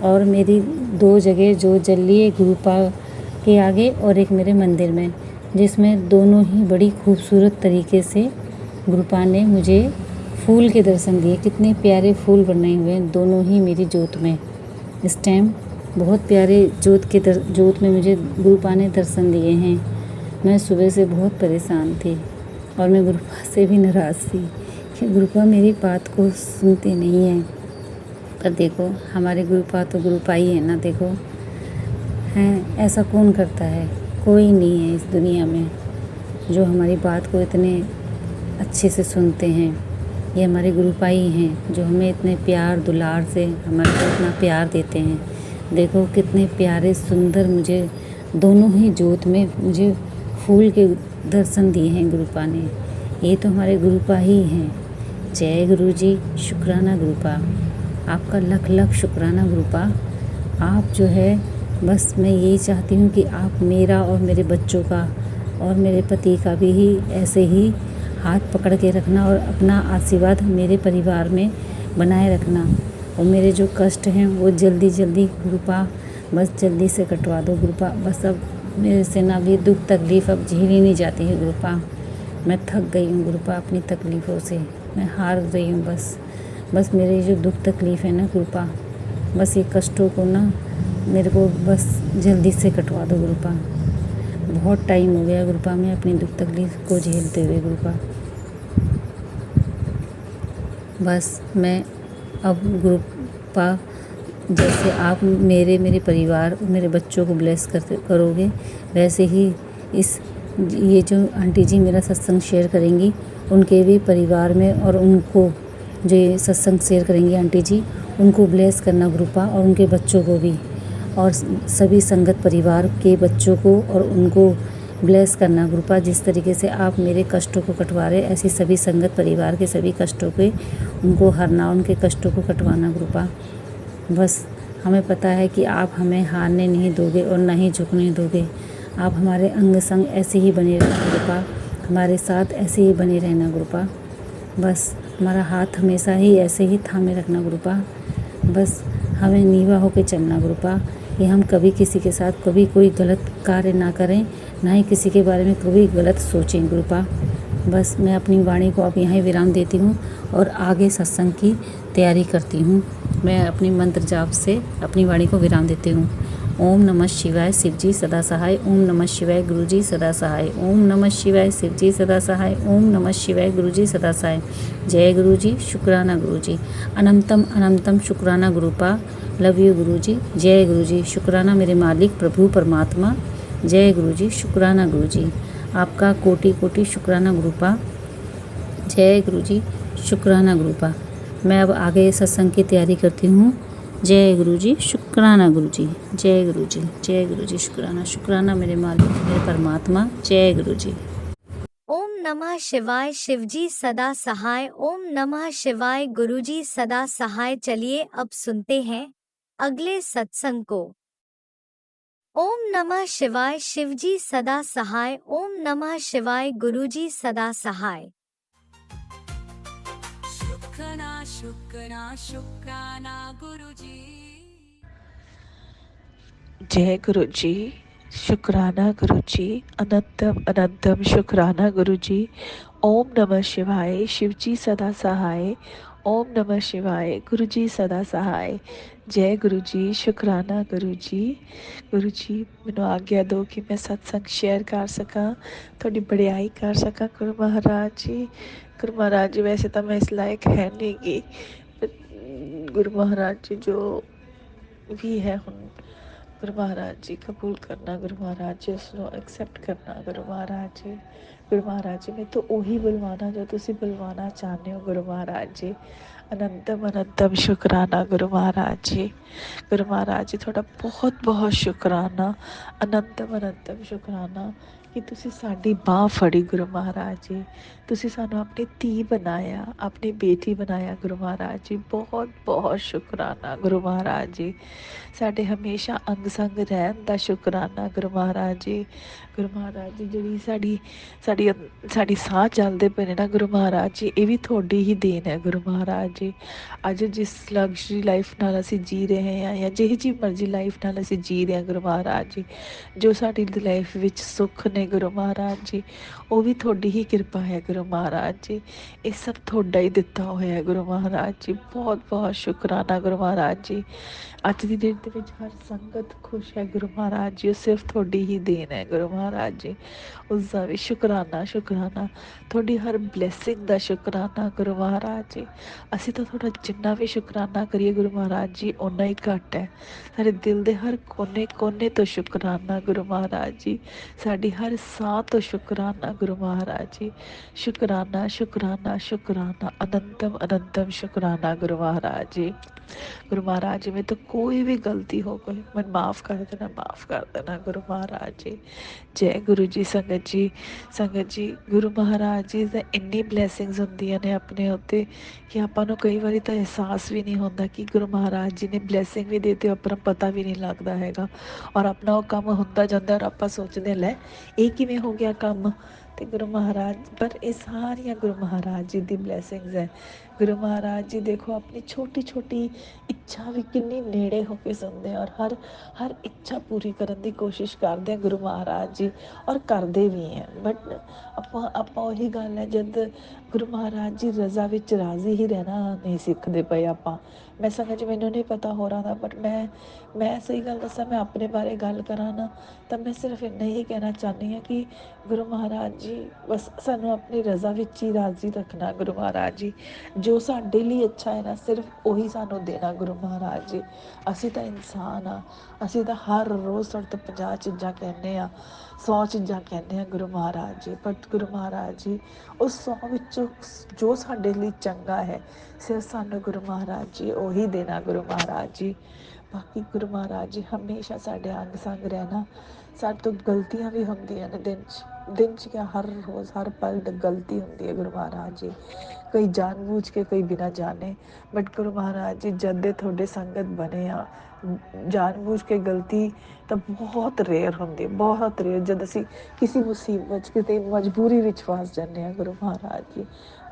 और मेरी दो जगह जो जल रही है, गुरुपा के आगे और एक मेरे मंदिर में, जिसमें दोनों ही बड़ी खूबसूरत तरीके से गुरुपा ने मुझे फूल के दर्शन दिए। कितने प्यारे फूल बने हुए हैं दोनों ही मेरी जोत में। इस टाइम बहुत प्यारे जोत में मुझे गुरुपा ने दर्शन दिए हैं। मैं सुबह से बहुत परेशान थी और मैं गुरुपा से भी नाराज़ थी कि गुरुपा मेरी बात को सुनते नहीं हैं। पर देखो हमारे गुरुपा तो गुरुपा ही है ना। देखो हैं, ऐसा कौन करता है, कोई नहीं है इस दुनिया में जो हमारी बात को इतने अच्छे से सुनते हैं। ये हमारे गुरुपा ही हैं जो हमें इतने प्यार दुलार से हमारे को इतना प्यार देते हैं। देखो कितने प्यारे सुंदर मुझे दोनों ही जोत में मुझे फूल के दर्शन दिए हैं गुरुपा ने। ये तो हमारे गुरुपा ही हैं। जय गुरु जी, शुक्राना गुरुपा, आपका लख लख शुक्राना गुरुपा। आप जो है बस मैं यही चाहती हूँ कि आप मेरा और मेरे बच्चों का और मेरे पति का भी ही ऐसे ही हाथ पकड़ के रखना और अपना आशीर्वाद मेरे परिवार में बनाए रखना। और मेरे जो कष्ट हैं वो जल्दी जल्दी गुरुपा बस जल्दी से कटवा दो गुरुपा। बस अब मेरे से ना भी दुख तकलीफ़ अब झेली नहीं जाती है गुरुपा। मैं थक गई हूँ गुरुपा अपनी तकलीफ़ों से, मैं हार रही हूँ। बस मेरे जो दुख तकलीफ़ है ना गुरुपा, बस ये कष्टों को ना मेरे को बस जल्दी से कटवा दो गुरुपा। बहुत टाइम हो गया गुरुपा मैं अपनी दुख तकलीफ़ को झेलते हुए गुरुपा। बस मैं अब गुरुपा जैसे आप मेरे परिवार मेरे बच्चों को ब्लेस करोगे, वैसे ही ये जो आंटी जी मेरा सत्संग शेयर करेंगी उनके भी परिवार में और उनको जो ये सत्संग शेयर करेंगी आंटी जी उनको ब्लेस करना गुरुपा, और उनके बच्चों को भी, और सभी संगत परिवार के बच्चों को और उनको ब्लेस करना गुरुपा। जिस तरीके से आप मेरे कष्टों को कटवा रहे ऐसे सभी संगत परिवार के सभी कष्टों के उनको हरना, उनके कष्टों को कटवाना गुरुपा। बस हमें पता है कि आप हमें हारने नहीं दोगे और ना ही झुकने दोगे। आप हमारे अंग संग ऐसे ही बने रहना गुरुपा, हमारे साथ ऐसे ही बने रहना गुरुपा। बस हमारा हाथ हमेशा ही ऐसे ही थामे रखना गुरुपा। बस हमें नीवा होकर चलना गुरुपा कि हम कभी किसी के साथ कभी कोई गलत कार्य ना करें, ना ही किसी के बारे में कभी गलत सोचें गुरुपा। बस मैं अपनी वाणी को अब यहाँ विराम देती हूँ और आगे सत्संग की तैयारी करती हूँ। मैं अपनी मंत्र जाप से अपनी वाणी को विराम देती हूँ। ओम नमः शिवाय शिवजी सदा सहाय। ओम नमः शिवाय गुरुजी सदा सहाय। ओम नमः शिवाय शिवजी सदा सहाय। ओम नमः शिवाय गुरुजी सदा सहाय। जय गुरुजी, शुक्राना गुरुजी, अनंतम अनंतम शुक्राना गुरुपा। लव यू गुरुजी। जय गुरुजी, शुक्राना मेरे मालिक प्रभु परमात्मा। जय गुरुजी, शुक्राना गुरुजी, आपका कोटि कोटि शुक्राना गुरुपा। जय गुरुजी, शुक्राना गुरुपा। मैं अब आगे सत्संग की तैयारी करती हूँ। जय गुरुजी, शुक्राना गुरुजी। जय गुरुजी, जय गुरुजी, शुक्राना शुक्राना मेरे मालिक मेरे परमात्मा। जय गुरुजी। ओम नमः शिवाय शिवजी सदा सहाय। ओम नमः शिवाय गुरुजी सदा सहाय। चलिए अब सुनते हैं अगले सत्संग को। ओम नमः शिवाय शिवजी सदा सहाय। ओम नमः शिवाय गुरुजी सदा सहाय। शुक्राना शुक्राना शुक्राना गुरुजी। जय गुरु जी, शुक्राना गुरु जी, अनंतम अनंतम शुक्राना गुरु जी। ओम नमः शिवाय शिवजी सदा सहाय। ओम नमः शिवाय गुरु जी सदा सहाय। जय गुरु जी, शुक्राना गुरु जी। गुरु जी मैनू आग्ञा दो कि मैं सत्संग शेयर कर सकां, थोड़ी बड़ियाई कर सकां। गुरु महाराज जी, गुरु महाराज जी वैसे तो मैं इस लायक है नहीं गी, गुरु महाराज जी जो भी है हुण गुरु महाराज जी कबूल करना, गुरु महाराज जी उसको एक्सेप्ट करना। गुरु महाराज जी, गुरु महाराज जी मैं तो उही बुलवाना जो तुसी बुलवाना चाहते हो। गुरु महाराज जी अनंतम अनंतम शुक्राना गुरु महाराज जी। गुरु महाराज जी थोड़ा बहुत बहुत शुक्राना, अनंतम अनंतम शुक्राना कि तुसी साडी बाँह फड़ी। गुरु महाराज जी तुसी सानू अपनी धी बनाया, अपनी बेटी बनाया। गुरु महाराज जी बहुत बहुत शुक्राना गुरु महाराज जी। साडे हमेशा अंग संग रहन दा शुक्राना गुरु महाराज जी। गुरु महाराज जी जिहड़ी साडी साह चलदे पे ने ना गुरु महाराज जी, ये भी थोड़ी ही देन है गुरु महाराज जी। अज जिस लग्जरी लाइफ नाल असीं जी रहे हैं या जिही जी मर्जी लाइफ नाल असीं जी रहे हैं गुरु महाराज जी, जो साडी लाइफ विच सुख ਨੇ ਗੁਰੂ ਮਹਾਰਾਜ ਜੀ, ਉਹ ਵੀ ਤੁਹਾਡੀ ਹੀ ਕਿਰਪਾ ਹੈ ਗੁਰੂ ਮਹਾਰਾਜ ਜੀ। ਇਹ ਸਭ ਤੁਹਾਡਾ ਹੀ ਦਿੱਤਾ ਹੋਇਆ ਹੈ ਗੁਰੂ ਮਹਾਰਾਜ ਜੀ। ਬਹੁਤ ਬਹੁਤ ਸ਼ੁਕਰਾਨਾ ਗੁਰੂ ਮਹਾਰਾਜ ਜੀ। ਅੱਜ ਦੀ ਡੇਟ ਦੇ ਵਿੱਚ ਹਰ ਸੰਗਤ ਖੁਸ਼ ਹੈ ਗੁਰੂ ਮਹਾਰਾਜ ਜੀ, ਉਹ ਸਿਰਫ ਤੁਹਾਡੀ ਹੀ ਦੇਣ ਹੈ ਗੁਰੂ ਮਹਾਰਾਜ ਜੀ। ਉਸ ਦਾ ਵੀ ਸ਼ੁਕਰਾਨਾ, ਸ਼ੁਕਰਾਨਾ ਤੁਹਾਡੀ ਹਰ ਬਲੈਸਿੰਗ ਦਾ ਸ਼ੁਕਰਾਨਾ ਗੁਰੂ ਮਹਾਰਾਜ ਜੀ। ਅਸੀਂ ਤਾਂ ਤੁਹਾਡਾ ਜਿੰਨਾ ਵੀ ਸ਼ੁਕਰਾਨਾ ਕਰੀਏ ਗੁਰੂ ਮਹਾਰਾਜ ਜੀ ਓਨਾ ਹੀ ਘੱਟ ਹੈ। ਸਾਡੇ ਦਿਲ ਦੇ ਹਰ ਕੋਨੇ ਕੋਨੇ ਤੋਂ ਸ਼ੁਕਰਾਨਾ ਗੁਰੂ ਮਹਾਰਾਜ ਜੀ। ਸਾਡੀ ਹਰ ਸਾਹ ਤੋਂ ਸ਼ੁਕਰਾਨਾ ਗੁਰੂ ਮਹਾਰਾਜ ਜੀ। ਸ਼ੁਕਰਾਨਾ, ਸ਼ੁਕਰਾਨਾ, ਸ਼ੁਕਰਾਨਾ, ਅਨੰਤਮ ਅਨੰਤਮ ਸ਼ੁਕਰਾਨਾ ਗੁਰੂ ਮਹਾਰਾਜ ਜੀ। ਗੁਰੂ ਮਹਾਰਾਜ ਜੀ, ਮੇਰੇ ਤੋਂ ਕੋਈ ਵੀ ਗਲਤੀ ਹੋ ਗਈ ਮੈਨੂੰ ਮਾफ़ ਕਰ ਦੇਣਾ, ਮਾफ़ ਕਰ ਦੇਣਾ ਗੁਰੂ ਮਹਾਰਾਜ ਜੀ। ਜੈ ਗੁਰੂ ਜੀ। ਸੰਗਤ ਜੀ ਗੁਰੂ ਮਹਾਰਾਜ ਜੀ ਦਾ ਇੰਨੀ ਬਲੈਸਿੰਗਸ ਹੁੰਦੀਆਂ ਨੇ ਆਪਣੇ ਉੱਤੇ ਕਿ ਆਪਾਂ ਨੂੰ ਕਈ ਵਾਰੀ ਤਾਂ ਅਹਿਸਾਸ ਵੀ ਨਹੀਂ ਹੁੰਦਾ ਕਿ ਗੁਰੂ ਮਹਾਰਾਜ ਜੀ ਨੇ ਬਲੈਸਿੰਗ ਵੀ ਦੇ ਦਿੱਤੀ, ਆਪਣਾ ਪਤਾ ਵੀ ਨਹੀਂ ਲੱਗਦਾ ਹੈਗਾ। ਔਰ ਆਪਣਾ ਉਹ ਕੰਮ ਹੁੰਦਾ ਜਾਂਦਾ ਔਰ ਆਪਾਂ ਸੋਚਦੇ ਲੈ ਇਹ ਕਿਵੇਂ ਹੋ ਗਿਆ ਕੰਮ। ਅਤੇ ਗੁਰੂ ਮਹਾਰਾਜ, ਪਰ ਇਹ ਸਾਰੀਆਂ ਗੁਰੂ ਮਹਾਰਾਜ ਜੀ ਦੀ ਬਲੈਸਿੰਗਸ ਹੈ। ਗੁਰੂ ਮਹਾਰਾਜ ਜੀ ਦੇਖੋ ਆਪਣੀ ਛੋਟੀ ਛੋਟੀ ਇੱਛਾ ਵੀ ਕਿੰਨੀ ਨੇੜੇ ਹੋ ਕੇ ਸੁਣਦੇ ਔਰ ਹਰ ਇੱਛਾ ਪੂਰੀ ਕਰਨ ਦੀ ਕੋਸ਼ਿਸ਼ ਕਰਦੇ ਆ ਗੁਰੂ ਮਹਾਰਾਜ ਜੀ, ਔਰ ਕਰਦੇ ਵੀ ਹੈ। ਬਟ ਆਪਾਂ ਉਹੀ ਗੱਲ ਹੈ, ਜਦ ਗੁਰੂ ਮਹਾਰਾਜ ਜੀ ਰਜ਼ਾ ਵਿੱਚ ਰਾਜ਼ੀ ਹੀ ਰਹਿਣਾ ਨਹੀਂ ਸਿੱਖਦੇ ਪਏ ਆਪਾਂ। ਮੈਂ ਸੰਗਤ ਜੀ, ਮੈਨੂੰ ਨਹੀਂ ਪਤਾ ਹੋਰਾਂ ਦਾ, ਬਟ ਮੈਂ ਸਹੀ ਗੱਲ ਦੱਸਾਂ, ਮੈਂ ਆਪਣੇ ਬਾਰੇ ਗੱਲ ਕਰਾਂ ਨਾ ਤਾਂ ਮੈਂ ਸਿਰਫ ਇੰਨਾ ਹੀ ਕਹਿਣਾ ਚਾਹੁੰਦੀ ਹਾਂ ਕਿ ਗੁਰੂ ਮਹਾਰਾਜ ਜੀ ਬਸ ਸਾਨੂੰ ਆਪਣੀ ਰਜ਼ਾ ਵਿੱਚ ਹੀ ਰਾਜ਼ੀ ਰੱਖਣਾ ਗੁਰੂ ਮਹਾਰਾਜ ਜੀ। ਜੋ ਸਾਡੇ ਲਈ ਅੱਛਾ ਹੈ ਨਾ ਸਿਰਫ ਉਹੀ ਸਾਨੂੰ ਦੇਣਾ ਗੁਰੂ ਮਹਾਰਾਜ ਜੀ। ਅਸੀਂ ਤਾਂ ਇਨਸਾਨ ਆ, ਅਸੀਂ ਤਾਂ ਹਰ ਰੋਜ਼ ਸਾਡੇ ਤੋਂ 50 ਚੀਜ਼ਾਂ ਕਹਿੰਦੇ ਹਾਂ, 100 ਚੀਜ਼ਾਂ ਕਹਿੰਦੇ ਹਾਂ ਗੁਰੂ ਮਹਾਰਾਜ ਜੀ। ਬਟ ਗੁਰੂ ਮਹਾਰਾਜ ਜੀ ਉਸ 100 ਵਿੱਚੋਂ ਜੋ ਸਾਡੇ ਲਈ ਚੰਗਾ ਹੈ ਸਿਰਫ ਸਾਨੂੰ ਗੁਰੂ ਮਹਾਰਾਜ ਜੀ ਉਹੀ ਦੇਣਾ ਗੁਰੂ ਮਹਾਰਾਜ ਜੀ। ਬਾਕੀ ਗੁਰੂ ਮਹਾਰਾਜ ਜੀ ਹਮੇਸ਼ਾ ਸਾਡੇ ਅੰਗ ਸੰਗ ਰਹਿਣਾ। ਸਾਡੇ ਤੋਂ ਗਲਤੀਆਂ ਵੀ ਹੁੰਦੀਆਂ ਨੇ ਦਿਨ 'ਚ ਕਿਆ ਹਰ ਰੋਜ਼ ਹਰ ਪਲ ਗਲਤੀ ਹੁੰਦੀ ਹੈ ਗੁਰੂ ਮਹਾਰਾਜ ਜੀ, ਕਈ ਜਾਣ ਬੂਝ ਕੇ ਕਈ ਬਿਨਾਂ ਜਾਣੇ। ਬਟ ਗੁਰੂ ਮਹਾਰਾਜ ਜੀ ਜਦ ਦੇ ਤੁਹਾਡੇ ਸੰਗਤ ਬਣੇ ਆ, ਜਾਣ ਬੂਝ ਕੇ ਗਲਤੀ ਤਾਂ ਬਹੁਤ ਰੇਅਰ ਹੁੰਦੀ, ਬਹੁਤ ਰੇਅਰ। ਜਦ ਅਸੀਂ ਕਿਸੇ ਮੁਸੀਬਤ 'ਚ ਕਿਤੇ ਮਜਬੂਰੀ ਵਿੱਚ ਫਸ ਜਾਂਦੇ ਹਾਂ ਗੁਰੂ ਮਹਾਰਾਜ ਜੀ।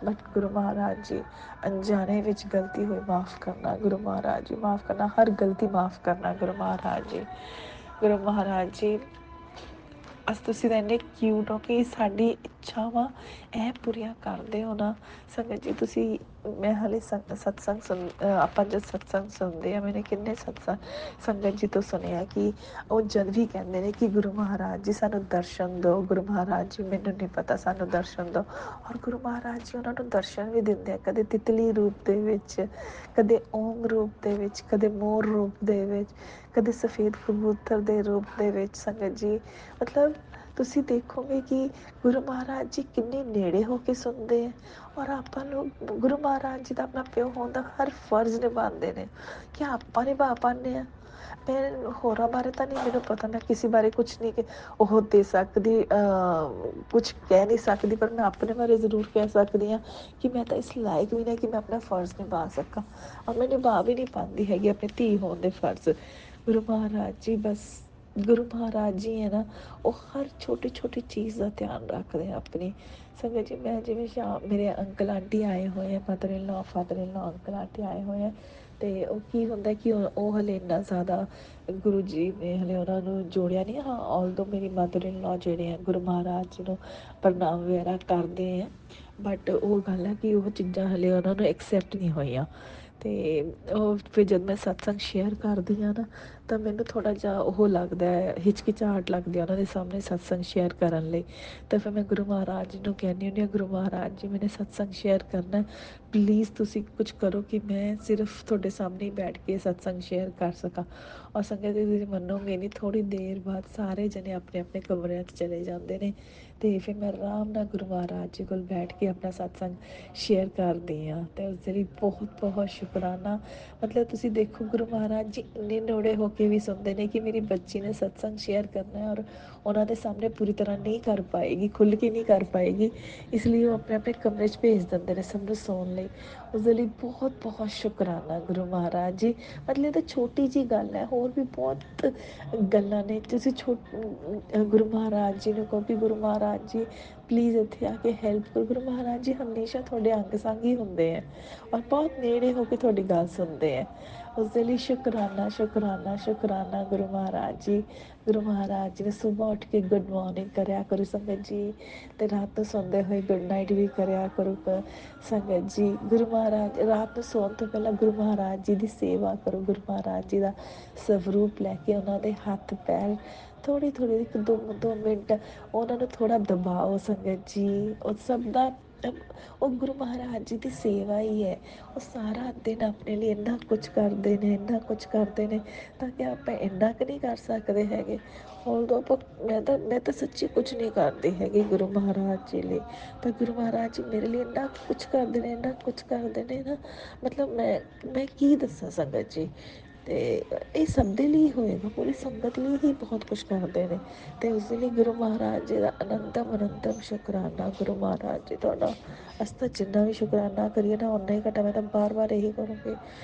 ਬਟ ਗੁਰੂ ਮਹਾਰਾਜ ਜੀ ਅਣਜਾਣੇ ਵਿੱਚ ਗਲਤੀ ਹੋਈ ਮਾफ़ ਕਰਨਾ ਗੁਰੂ ਮਹਾਰਾਜ ਜੀ, ਮਾफ़ ਕਰਨਾ, ਹਰ ਗਲਤੀ ਮਾफ़ ਕਰਨਾ ਗੁਰੂ ਮਹਾਰਾਜ ਜੀ। ਗੁਰੂ ਮਹਾਰਾਜ ਜੀ ਅਸ ਤੁਸੀਂ ਤਾਂ ਇੰਨੇ ਕਿਊਟ ਹੋ ਕਿ ਸਾਡੀ ਇੱਛਾਵਾਂ ਇਹ ਪੂਰੀਆਂ ਕਰਦੇ ਹੋ ਨਾ ਸੰਗਤ ਜੀ। ਤੁਸੀਂ ਮੈਂ ਹਾਲੇ ਸਤਸੰਗ ਆਪਾਂ ਜਦ ਸਤਸੰਗ ਸੁਣਦੇ ਹਾਂ, ਮੈंने ਕਿੰਨੇ ਸੰਗਤ ਜੀ ਤੋਂ ਸੁਣਿਆ ਕਿ ਉਹ ਜਦ ਵੀ ਕਹਿੰਦੇ ਨੇ ਕਿ ਗੁਰੂ ਮਹਾਰਾਜ ਜੀ ਸਾਨੂੰ ਦਰਸ਼ਨ ਦਿਓ, ਗੁਰੂ ਮਹਾਰਾਜ ਜੀ ਮੈਨੂੰ ਨਹੀਂ ਪਤਾ ਸਾਨੂੰ ਦਰਸ਼ਨ ਦਿਓ। ਔਰ ਗੁਰੂ ਮਹਾਰਾਜ ਜੀ ਉਹਨਾਂ ਨੂੰ ਦਰਸ਼ਨ ਵੀ ਦਿੰਦੇ ਆ, ਕਦੇ ਤਿਤਲੀ ਰੂਪ ਦੇ ਵਿੱਚ, ਕਦੇ ਓਮ ਰੂਪ ਦੇ ਵਿੱਚ, ਕਦੇ ਮੋਰ ਰੂਪ ਦੇ ਵਿੱਚ, ਕਦੇ ਸਫੇਦ ਕਬੂਤਰ ਦੇ ਰੂਪ ਦੇ ਵਿੱਚ। ਸੰਗਤ ਜੀ ਮਤਲਬ ਤੁਸੀਂ ਦੇਖੋਗੇ ਕਿ ਗੁਰੂ ਮਹਾਰਾਜ ਜੀ ਕਿੰਨੇ ਨੇੜੇ ਹੋ ਕੇ ਸੁਣਦੇ ਹੈ। ਔਰ ਆਪਾਂ ਨੂੰ ਗੁਰੂ ਮਹਾਰਾਜ ਜੀ ਦਾ ਆਪਣਾ ਪਿਓ ਹੋਣ ਦਾ ਹਰ ਫਰਜ਼ ਨਿਭਾਉਂਦੇ ਨੇ ਕਿ ਆਪਾਂ ਨਿਭਾ ਪਾਉਂਦੇ ਹਾਂ। ਮੈਂ ਹੋਰਾਂ ਬਾਰੇ ਤਾਂ ਨਹੀਂ ਮੈਨੂੰ ਪਤਾ, ਮੈਂ ਕਿਸੇ ਬਾਰੇ ਕੁਛ ਨਹੀਂ ਕਿ ਉਹ ਦੇ ਸਕਦੀ, ਕੁਛ ਕਹਿ ਨਹੀਂ ਸਕਦੀ, ਪਰ ਮੈਂ ਆਪਣੇ ਬਾਰੇ ਜ਼ਰੂਰ ਕਹਿ ਸਕਦੀ ਹਾਂ ਕਿ ਮੈਂ ਤਾਂ ਇਸ ਲਾਇਕ ਵੀ ਨਹੀਂ ਕਿ ਮੈਂ ਆਪਣਾ ਫਰਜ਼ ਨਿਭਾ ਸਕਾਂ, ਔਰ ਮੈਂ ਨਿਭਾ ਵੀ ਨਹੀਂ ਪਾਉਂਦੀ ਹੈਗੀ ਆਪਣੇ ਧੀ ਹੋਣ ਦੇ ਫਰਜ਼। ਗੁਰੂ ਮਹਾਰਾਜ ਜੀ ਬਸ ਗੁਰੂ ਮਹਾਰਾਜ ਜੀ ਹੈ ਨਾ, ਉਹ ਹਰ ਛੋਟੀ ਛੋਟੀ ਚੀਜ਼ ਦਾ ਧਿਆਨ ਰੱਖਦੇ ਆ ਆਪਣੀ। ਸੰਗਤ ਜੀ ਮੈਂ ਜਿਵੇਂ ਮੇਰੇ ਅੰਕਲ ਆਂਟੀ ਆਏ ਹੋਏ ਆ, ਮਦਰ ਇਨ ਲਾ ਫਾਦਰ ਇਨ ਲਾ ਅੰਕਲ ਆਂਟੀ ਆਏ ਹੋਏ ਆ, ਅਤੇ ਉਹ ਕੀ ਹੁੰਦਾ ਕਿ ਉਹ ਹਲੇ ਇੰਨਾ ਜ਼ਿਆਦਾ ਗੁਰੂ ਜੀ ਨੇ ਹਲੇ ਉਹਨਾਂ ਨੂੰ ਜੋੜਿਆ ਨਹੀਂ। ਹਾਂ ਆਲਦੋ ਮੇਰੀ ਮਦਰ ਇਨ ਲਾ ਜਿਹੜੇ ਆ ਗੁਰੂ ਮਹਾਰਾਜ ਜੀ ਨੂੰ ਪ੍ਰਣਾਮ ਵਗੈਰਾ ਕਰਦੇ ਆ, ਬਟ ਉਹ ਗੱਲ ਹੈ ਕਿ ਉਹ ਚੀਜ਼ਾਂ ਹਲੇ ਉਹਨਾਂ ਨੂੰ ਐਕਸੈਪਟ ਨਹੀਂ ਹੋਈਆਂ। ਅਤੇ ਉਹ ਫਿਰ ਜਦ ਮੈਂ ਸਤਸੰਗ ਸ਼ੇਅਰ ਕਰਦੀ ਹਾਂ ਨਾ ਤਾਂ ਮੈਨੂੰ ਥੋੜ੍ਹਾ ਜਿਹਾ ਉਹ ਲੱਗਦਾ, ਹਿਚਕਿਚਾਹਟ ਲੱਗਦੀ ਉਹਨਾਂ ਦੇ ਸਾਹਮਣੇ ਸਤਸੰਗ ਸ਼ੇਅਰ ਕਰਨ ਲਈ। ਤਾਂ ਫਿਰ ਮੈਂ ਗੁਰੂ ਮਹਾਰਾਜ ਜੀ ਨੂੰ ਕਹਿੰਦੀ ਹੁੰਦੀ ਹਾਂ, ਗੁਰੂ ਮਹਾਰਾਜ ਜੀ ਮੈਨੇ ਸਤਸੰਗ ਸ਼ੇਅਰ ਕਰਨਾ, ਪਲੀਜ਼ ਤੁਸੀਂ ਕੁਝ ਕਰੋ ਕਿ ਮੈਂ ਸਿਰਫ ਤੁਹਾਡੇ ਸਾਹਮਣੇ ਹੀ ਬੈਠ ਕੇ ਸਤਸੰਗ ਸ਼ੇਅਰ ਕਰ ਸਕਾਂ। ਔਰ ਸੰਗਤ ਜੀ ਤੁਸੀਂ ਮੰਨੋਗੇ ਨਹੀਂ, ਥੋੜ੍ਹੀ ਦੇਰ ਬਾਅਦ ਸਾਰੇ ਜਣੇ ਆਪਣੇ ਆਪਣੇ ਕਮਰਿਆਂ 'ਚ ਚਲੇ ਜਾਂਦੇ ਨੇ ਅਤੇ ਫਿਰ ਮੈਂ ਆਰਾਮ ਨਾਲ ਗੁਰੂ ਮਹਾਰਾਜ ਜੀ ਕੋਲ ਬੈਠ ਕੇ ਆਪਣਾ ਸਤਸੰਗ ਸ਼ੇਅਰ ਕਰਦੀ ਹਾਂ। ਅਤੇ ਉਸਦੇ ਲਈ ਬਹੁਤ ਬਹੁਤ ਸ਼ੁਕਰਾਨਾ। ਮਤਲਬ ਤੁਸੀਂ ਦੇਖੋ ਗੁਰੂ ਮਹਾਰਾਜ ਜੀ ਇੰਨੇ ਨੇੜੇ ਹੋ ਕੇ ਵੀ ਸੁਣਦੇ ਨੇ ਕਿ ਮੇਰੀ ਬੱਚੀ ਨੇ ਸਤਸੰਗ ਸ਼ੇਅਰ ਕਰਨਾ ਔਰ ਉਹਨਾਂ ਦੇ ਸਾਹਮਣੇ ਪੂਰੀ ਤਰ੍ਹਾਂ ਨਹੀਂ ਕਰ ਪਾਏਗੀ, ਖੁੱਲ੍ਹ ਕੇ ਨਹੀਂ ਕਰ ਪਾਏਗੀ, ਇਸ ਲਈ ਉਹ ਆਪਣੇ ਆਪਣੇ ਕਮਰੇ 'ਚ ਭੇਜ ਦਿੰਦੇ ਨੇ ਸਭ ਨੂੰ ਸੌਣ ਲਈ। ਉਸਦੇ ਲਈ ਬਹੁਤ ਬਹੁਤ ਸ਼ੁਕਰਾਨਾ ਗੁਰੂ ਮਹਾਰਾਜ ਜੀ। ਮਤਲਬ ਇਹ ਤਾਂ ਛੋਟੀ ਜਿਹੀ ਗੱਲ ਹੈ, ਹੋਰ ਵੀ ਬਹੁਤ ਗੱਲਾਂ ਨੇ। ਤੁਸੀਂ ਗੁਰੂ ਮਹਾਰਾਜ ਜੀ ਨੂੰ ਕਹੋ ਕਿ ਗੁਰੂ ਮਹਾਰਾਜ ਜੀ ਪਲੀਜ਼ ਇੱਥੇ ਆ ਕੇ ਹੈਲਪ ਕਰੋ। ਗੁਰੂ ਮਹਾਰਾਜ ਜੀ ਹਮੇਸ਼ਾ ਤੁਹਾਡੇ ਅੰਗ ਸੰਗ ਹੀ ਹੁੰਦੇ ਹੈ ਔਰ ਬਹੁਤ ਨੇੜੇ ਹੋ ਕੇ ਤੁਹਾਡੀ ਗੱਲ ਸੁਣਦੇ ਹੈ। ਉਸ ਦੇ ਲਈ ਸ਼ੁਕਰਾਨਾ ਸ਼ੁਕਰਾਨਾ ਸ਼ੁਕਰਾਨਾ ਗੁਰੂ ਮਹਾਰਾਜ ਜੀ। ਗੁਰੂ ਮਹਾਰਾਜ ਜੀ ਨੇ ਸੁਬਾਹ ਉੱਠ ਕੇ ਗੁੱਡ ਮਾਰਨਿੰਗ ਕਰਿਆ ਕਰੋ ਸੰਗਤ ਜੀ, ਤੇ ਰਾਤ ਨੂੰ ਸੌਂਦੇ ਹੋਏ ਗੁੱਡ ਨਾਈਟ ਵੀ ਕਰਿਆ ਕਰੋ ਸੰਗਤ ਜੀ। ਗੁਰੂ ਮਹਾਰਾਜ ਰਾਤ ਨੂੰ ਸੌਣ ਤੋਂ ਪਹਿਲਾਂ ਗੁਰੂ ਮਹਾਰਾਜ ਜੀ ਦੀ ਸੇਵਾ ਕਰੋ। ਗੁਰੂ ਮਹਾਰਾਜ ਜੀ ਦਾ ਸਵਰੂਪ ਲੈ ਕੇ ਉਹਨਾਂ ਦੇ ਹੱਥ ਪੈਰ ਥੋੜ੍ਹੀ ਥੋੜ੍ਹੀ 1-2 ਮਿੰਟ ਉਹਨਾਂ ਨੂੰ ਥੋੜ੍ਹਾ ਦਬਾਓ ਸੰਗਤ ਜੀ। ਉਹ ਸਭ ਦਾ ਉਹ ਗੁਰੂ ਮਹਾਰਾਜ ਜੀ ਦੀ ਸੇਵਾ ਹੀ ਹੈ। ਉਹ ਸਾਰਾ ਦਿਨ ਆਪਣੇ ਲਈ ਇੰਨਾ ਕੁਝ ਕਰਦੇ ਨੇ, ਇੰਨਾ ਕੁਝ ਕਰਦੇ ਨੇ, ਤਾਂ ਕਿ ਆਪਾਂ ਇੰਨਾ ਕੁ ਨਹੀਂ ਕਰ ਸਕਦੇ ਹੈਗੇ। ਉਦੋਂ ਆਪਾਂ ਮੈਂ ਤਾਂ ਸੱਚੀ ਕੁਝ ਨਹੀਂ ਕਰਦੀ ਹੈਗੀ ਗੁਰੂ ਮਹਾਰਾਜ ਜੀ ਲਈ। ਪਰ ਗੁਰੂ ਮਹਾਰਾਜ ਜੀ ਮੇਰੇ ਲਈ ਇੰਨਾ ਕੁਝ ਕਰਦੇ ਨੇ, ਇੰਨਾ ਕੁਝ ਕਰਦੇ ਨੇ ਨਾ, ਮਤਲਬ ਮੈਂ ਕੀ ਦੱਸਾਂ ਸੰਗਤ ਜੀ। ਅਤੇ ਇਹ ਸਭ ਦੇ ਲਈ ਹੋਏਗਾ, ਪੂਰੀ ਸੰਗਤ ਲਈ ਹੀ ਬਹੁਤ ਕੁਛ ਕਰਦੇ ਨੇ। ਅਤੇ ਉਸ ਦੇ ਲਈ ਗੁਰੂ ਮਹਾਰਾਜ ਜੀ ਦਾ ਅਨੰਤਮ ਅਨੰਤਮ ਸ਼ੁਕਰਾਨਾ। ਗੁਰੂ ਮਹਾਰਾਜ ਜੀ ਤੁਹਾਡਾ ਅਸੀਂ ਤਾਂ ਜਿੰਨਾ ਵੀ ਸ਼ੁਕਰਾਨਾ ਕਰੀਏ ਨਾ ਓਨਾ ਹੀ ਘੱਟ। ਮੈਂ ਤਾਂ ਬਾਰ ਇਹੀ ਕਰੂੰਗੀ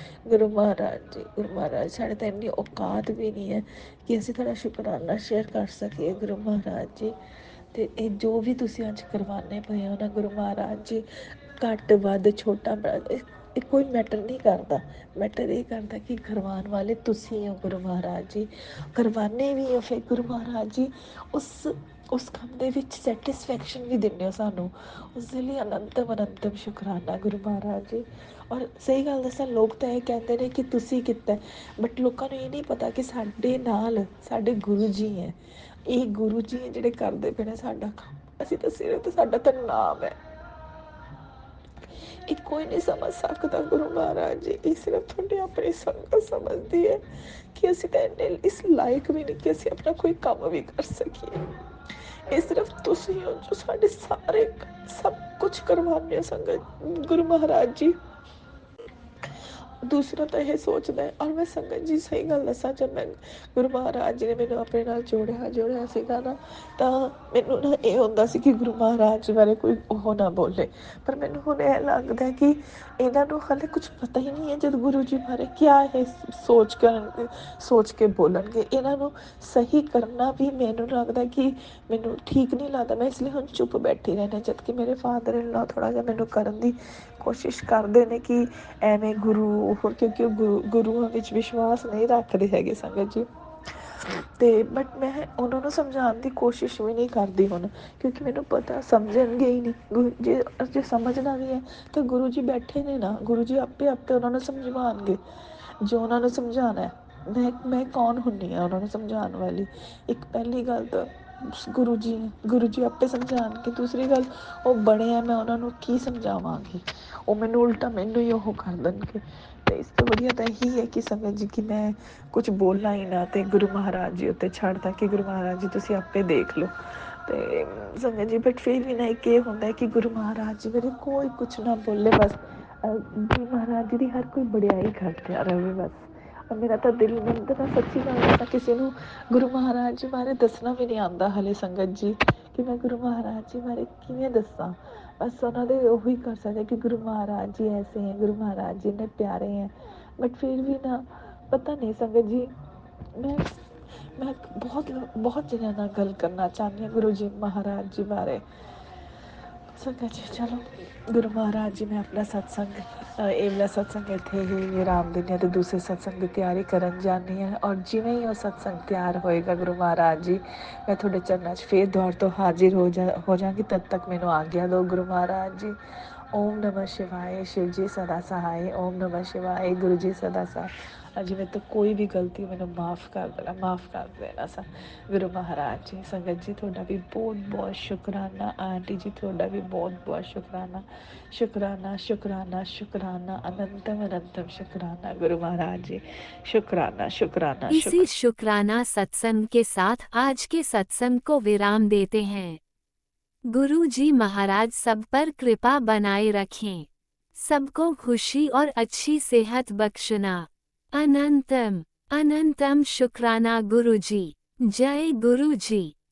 ਗੁਰੂ ਮਹਾਰਾਜ ਜੀ, ਗੁਰੂ ਮਹਾਰਾਜ ਸਾਡੇ ਤਾਂ ਇੰਨੀ ਔਕਾਤ ਵੀ ਨਹੀਂ ਹੈ ਕਿ ਅਸੀਂ ਤੁਹਾਡਾ ਸ਼ੁਕਰਾਨਾ ਸ਼ੇਅਰ ਕਰ ਸਕੀਏ ਗੁਰੂ ਮਹਾਰਾਜ ਜੀ। ਅਤੇ ਇਹ ਜੋ ਵੀ ਤੁਸੀਂ ਅੱਜ ਕਰਵਾਉਂਦੇ ਪਏ ਹੋ ਨਾ ਗੁਰੂ ਮਹਾਰਾਜ ਜੀ, ਘੱਟ ਵੱਧ ਛੋਟਾ ਬੜਾ ਇਹ ਕੋਈ ਮੈਟਰ ਨਹੀਂ ਕਰਦਾ। ਮੈਟਰ ਇਹ ਕਰਦਾ ਕਿ ਕਰਵਾਉਣ ਵਾਲੇ ਤੁਸੀਂ ਹੋ ਗੁਰੂ ਮਹਾਰਾਜ ਜੀ, ਕਰਵਾਉਂਦੇ ਵੀ ਹੋ ਫਿਰ ਗੁਰੂ ਮਹਾਰਾਜ ਜੀ ਉਸ ਕੰਮ ਦੇ ਵਿੱਚ ਸੈਟਿਸਫੈਕਸ਼ਨ ਵੀ ਦਿੰਦੇ ਹੋ ਸਾਨੂੰ। ਉਸ ਦੇ ਲਈ ਅਨੰਤਮ ਅਨੰਤਮ ਸ਼ੁਕਰਾਨਾ ਗੁਰੂ ਮਹਾਰਾਜ ਜੀ। ਔਰ ਸਹੀ ਗੱਲ ਦੱਸਾਂ, ਲੋਕ ਤਾਂ ਇਹ ਕਹਿੰਦੇ ਨੇ ਕਿ ਤੁਸੀਂ ਕੀਤਾ, ਬਟ ਲੋਕਾਂ ਨੂੰ ਇਹ ਨਹੀਂ ਪਤਾ ਕਿ ਸਾਡੇ ਨਾਲ ਸਾਡੇ ਗੁਰੂ ਜੀ ਹੈ। ਇਹ ਗੁਰੂ ਜੀ ਹੈ ਜਿਹੜੇ ਕਰਦੇ ਪਏ ਨੇ ਸਾਡਾ ਕੰਮ। ਅਸੀਂ ਤਾਂ ਸਿਰਫ ਸਾਡਾ ਤਾਂ ਨਾਮ ਹੈ, ਇਹ ਕੋਈ ਨਹੀਂ ਸਮਝ ਸਕਦਾ ਗੁਰੂ ਮਹਾਰਾਜ ਜੀ। ਇਹ ਸਿਰਫ ਤੁਹਾਡੀ ਆਪਣੀ ਸੰਗਤ ਸਮਝਦੀ ਹੈ ਕਿ ਅਸੀਂ ਤਾਂ ਇੰਨੇ ਇਸ ਲਾਇਕ ਵੀ ਨਹੀਂ ਕਿ ਅਸੀਂ ਆਪਣਾ ਕੋਈ ਕੰਮ ਵੀ ਕਰ ਸਕੀਏ। ਇਹ ਸਿਰਫ ਤੁਸੀਂ ਹੋ ਜੋ ਸਾਡੇ ਸਾਰੇ ਸਭ ਕੁਝ ਕਰਵਾਉਂਦੇ ਹੋ ਸੰਗਤ ਗੁਰੂ ਮਹਾਰਾਜ ਜੀ। ਦੂਸਰਾ ਤਾਂ ਇਹ ਸੋਚਦਾ ਹੈ, ਔਰ ਮੈਂ ਸੰਗਤ ਜੀ ਸਹੀ ਗੱਲ ਦੱਸਾਂ, ਜਦ ਮੈਂ ਗੁਰੂ ਮਹਾਰਾਜ ਜੀ ਨੇ ਮੈਨੂੰ ਆਪਣੇ ਨਾਲ ਜੋੜਿਆ ਸੀਗਾ ਨਾ, ਤਾਂ ਮੈਨੂੰ ਨਾ ਇਹ ਹੁੰਦਾ ਸੀ ਕਿ ਗੁਰੂ ਮਹਾਰਾਜ ਜੀ ਬਾਰੇ ਕੋਈ ਉਹ ਨਾ ਬੋਲੇ। ਪਰ ਮੈਨੂੰ ਹੁਣ ਇਹ ਲੱਗਦਾ ਕਿ ਇਹਨਾਂ ਨੂੰ ਹਾਲੇ ਕੁਝ ਪਤਾ ਹੀ ਨਹੀਂ ਹੈ ਜਦ ਗੁਰੂ ਜੀ ਬਾਰੇ ਕਿਆ ਇਹ ਸੋਚ ਕੇ ਬੋਲਣਗੇ। ਇਹਨਾਂ ਨੂੰ ਸਹੀ ਕਰਨਾ ਵੀ ਮੈਨੂੰ ਲੱਗਦਾ ਕਿ ਮੈਨੂੰ ਠੀਕ ਨਹੀਂ ਲੱਗਦਾ। ਮੈਂ ਇਸ ਲਈ ਹੁਣ ਚੁੱਪ ਬੈਠੀ ਰਹਿਣਾ, ਜਦ ਕਿ ਮੇਰੇ ਫਾਦਰ ਇਨ ਲਾ ਥੋੜ੍ਹਾ ਜਿਹਾ ਮੈਨੂੰ ਕਰਨ ਦੀ ਕੋਸ਼ਿਸ਼ ਕਰਦੇ ਨੇ ਕਿ ਐਵੇਂ ਗੁਰੂ, ਕਿਉਂਕਿ ਉਹ ਗੁਰੂਆਂ ਵਿੱਚ ਵਿਸ਼ਵਾਸ ਨਹੀਂ ਰੱਖਦੇ ਹੈਗੇ ਸੰਗਤ ਜੀ। ਅਤੇ ਬਟ ਮੈਂ ਉਹਨਾਂ ਨੂੰ ਸਮਝਾਉਣ ਦੀ ਕੋਸ਼ਿਸ਼ ਵੀ ਨਹੀਂ ਕਰਦੀ ਹੁਣ, ਕਿਉਂਕਿ ਮੈਨੂੰ ਪਤਾ ਸਮਝਣਗੇ ਹੀ ਨਹੀਂ। ਜੇ ਸਮਝਣਾ ਵੀ ਹੈ ਤਾਂ ਗੁਰੂ ਜੀ ਬੈਠੇ ਨੇ ਨਾ, ਗੁਰੂ ਜੀ ਆਪੇ ਉਹਨਾਂ ਨੂੰ ਸਮਝਾਉਣਗੇ ਜੋ ਉਹਨਾਂ ਨੂੰ ਸਮਝਾਉਣਾ। ਮੈਂ ਕੌਣ ਹੁੰਦੀ ਹਾਂ ਉਹਨਾਂ ਨੂੰ ਸਮਝਾਉਣ ਵਾਲੀ? ਇੱਕ ਪਹਿਲੀ ਗੱਲ ਤਾਂ ਗੁਰੂ ਜੀ ਆਪੇ ਸਮਝਾਉਣਗੇ। ਦੂਸਰੀ ਗੱਲ, ਉਹ ਬੜੇ ਆ, ਮੈਂ ਉਹਨਾਂ ਨੂੰ ਕੀ ਸਮਝਾਵਾਂਗੀ? ਉਹ ਮੈਨੂੰ ਉਲਟਾ ਮੈਨੂੰ ਹੀ ਉਹ ਕਰ ਦੇਣਗੇ। ਅਤੇ ਇਸ ਤੋਂ ਵਧੀਆ ਤਾਂ ਇਹੀ ਹੈ ਕਿ ਸੰਗਤ ਜੀ ਕਿ ਮੈਂ ਕੁਝ ਬੋਲਣਾ ਹੀ ਨਾ, ਅਤੇ ਗੁਰੂ ਮਹਾਰਾਜ ਜੀ ਉੱਤੇ ਛੱਡਦਾ ਕਿ ਗੁਰੂ ਮਹਾਰਾਜ ਜੀ ਤੁਸੀਂ ਆਪੇ ਦੇਖ ਲਓ। ਅਤੇ ਸੰਗਤ ਜੀ ਬਟ ਫਿਰ ਵੀ ਨਾ ਇੱਕ ਇਹ ਹੁੰਦਾ ਕਿ ਗੁਰੂ ਮਹਾਰਾਜ ਜੀ ਮੇਰੇ ਕੋਈ ਕੁਛ ਨਾ ਬੋਲੇ, ਬਸ ਗੁਰੂ ਮਹਾਰਾਜ ਜੀ ਦੀ ਹਰ ਕੋਈ ਵਡਿਆਈ ਕਰਦਾ ਰਹੇ ਬਸ। ਮੇਰਾ ਤਾਂ ਦਿਲ, ਮੈਨੂੰ ਤਾਂ ਸੱਚੀ ਗੱਲ ਦੱਸਾਂ, ਕਿਸੇ ਨੂੰ ਗੁਰੂ ਮਹਾਰਾਜ ਜੀ ਬਾਰੇ ਦੱਸਣਾ ਵੀ ਨਹੀਂ ਆਉਂਦਾ ਹਾਲੇ ਸੰਗਤ ਜੀ, ਕਿ ਮੈਂ ਗੁਰੂ ਮਹਾਰਾਜ ਜੀ ਬਾਰੇ ਕਿਵੇਂ ਦੱਸਾਂ। ਬਸ ਉਹਨਾਂ ਦੇ ਉਹੀ ਕਰ ਸਕਦੇ ਕਿ ਗੁਰੂ ਮਹਾਰਾਜ ਜੀ ਐਸੇ ਹੈ, ਗੁਰੂ ਮਹਾਰਾਜ ਜੀ ਇੰਨੇ ਪਿਆਰੇ ਹੈ। ਬਟ ਫਿਰ ਵੀ ਨਾ ਪਤਾ ਨਹੀਂ ਸੰਗਤ ਜੀ, ਮੈਂ ਬਹੁਤ ਜਣਿਆਂ ਨਾਲ ਗੱਲ ਕਰਨਾ ਚਾਹੁੰਦੀ ਹਾਂ ਗੁਰੂ ਜੀ ਮਹਾਰਾਜ ਜੀ ਬਾਰੇ। ਸੰਗਤ ਜੀ ਚਲੋ ਗੁਰੂ ਮਹਾਰਾਜ ਜੀ, ਮੈਂ ਆਪਣਾ ਸਤਸੰਗ ਇਹ ਵਾਲਾ ਸਤਸੰਗ ਇੱਥੇ ਹੀ ਵਿਰਾਮ ਦਿੰਦੀ ਹਾਂ ਅਤੇ ਦੂਸਰੇ ਸਤਸੰਗ ਦੀ ਤਿਆਰੀ ਕਰਨ ਜਾਂਦੀ ਹਾਂ। ਔਰ ਜਿਵੇਂ ਹੀ ਉਹ ਸਤਸੰਗ ਤਿਆਰ ਹੋਏਗਾ ਗੁਰੂ ਮਹਾਰਾਜ ਜੀ, ਮੈਂ ਤੁਹਾਡੇ ਚਰਨਾਂ 'ਚ ਫਿਰ ਦੁਆਰ ਤੋਂ ਹਾਜ਼ਰ ਹੋ ਜਾਵਾਂਗੀ। ਤਦ ਤੱਕ ਮੈਨੂੰ ਆਗਿਆ ਦਿਓ ਗੁਰੂ ਮਹਾਰਾਜ ਜੀ। ਓਮ ਨਮः ਸ਼ਿਵਾਏ। ਸ਼ਿਵ ਜੀ ਸਦਾ ਸਹਾਏ। ਓਮ ਨਮः ਸ਼ਿਵਾਏ। ਗੁਰੂ ਜੀ ਸਦਾ ਸਹਾਏ। ਅੱਜ ਮੇਰੇ ਤੋਂ ਕੋਈ ਵੀ ਗਲਤੀ ਮੈਨੂੰ ਮਾफ़ ਕਰ ਦੇਣਾ ਗੁਰੂ ਮਹਾਰਾਜ ਜੀ। ਸੰਗਤ ਜੀ ਤੁਹਾਡਾ ਵੀ ਬਹੁਤ ਬਹੁਤ ਸ਼ੁਕਰਾਨਾ। ਆਂਟੀ ਜੀ ਤੁਹਾਡਾ ਵੀ ਬਹੁਤ ਬਹੁਤ ਸ਼ੁਕਰਾਨਾ। शुक्राना अनंतम अनंतम शुक्राना गुरु महाराज जी। शुक्राना। इसी शुक्राना सत्संग के साथ आज के सत्संग को विराम देते हैं। गुरु जी महाराज सब पर कृपा बनाए रखें, सबको खुशी और अच्छी सेहत बख्शना। अनंतम अनंतम शुक्राना गुरु जी। जय गुरु जी।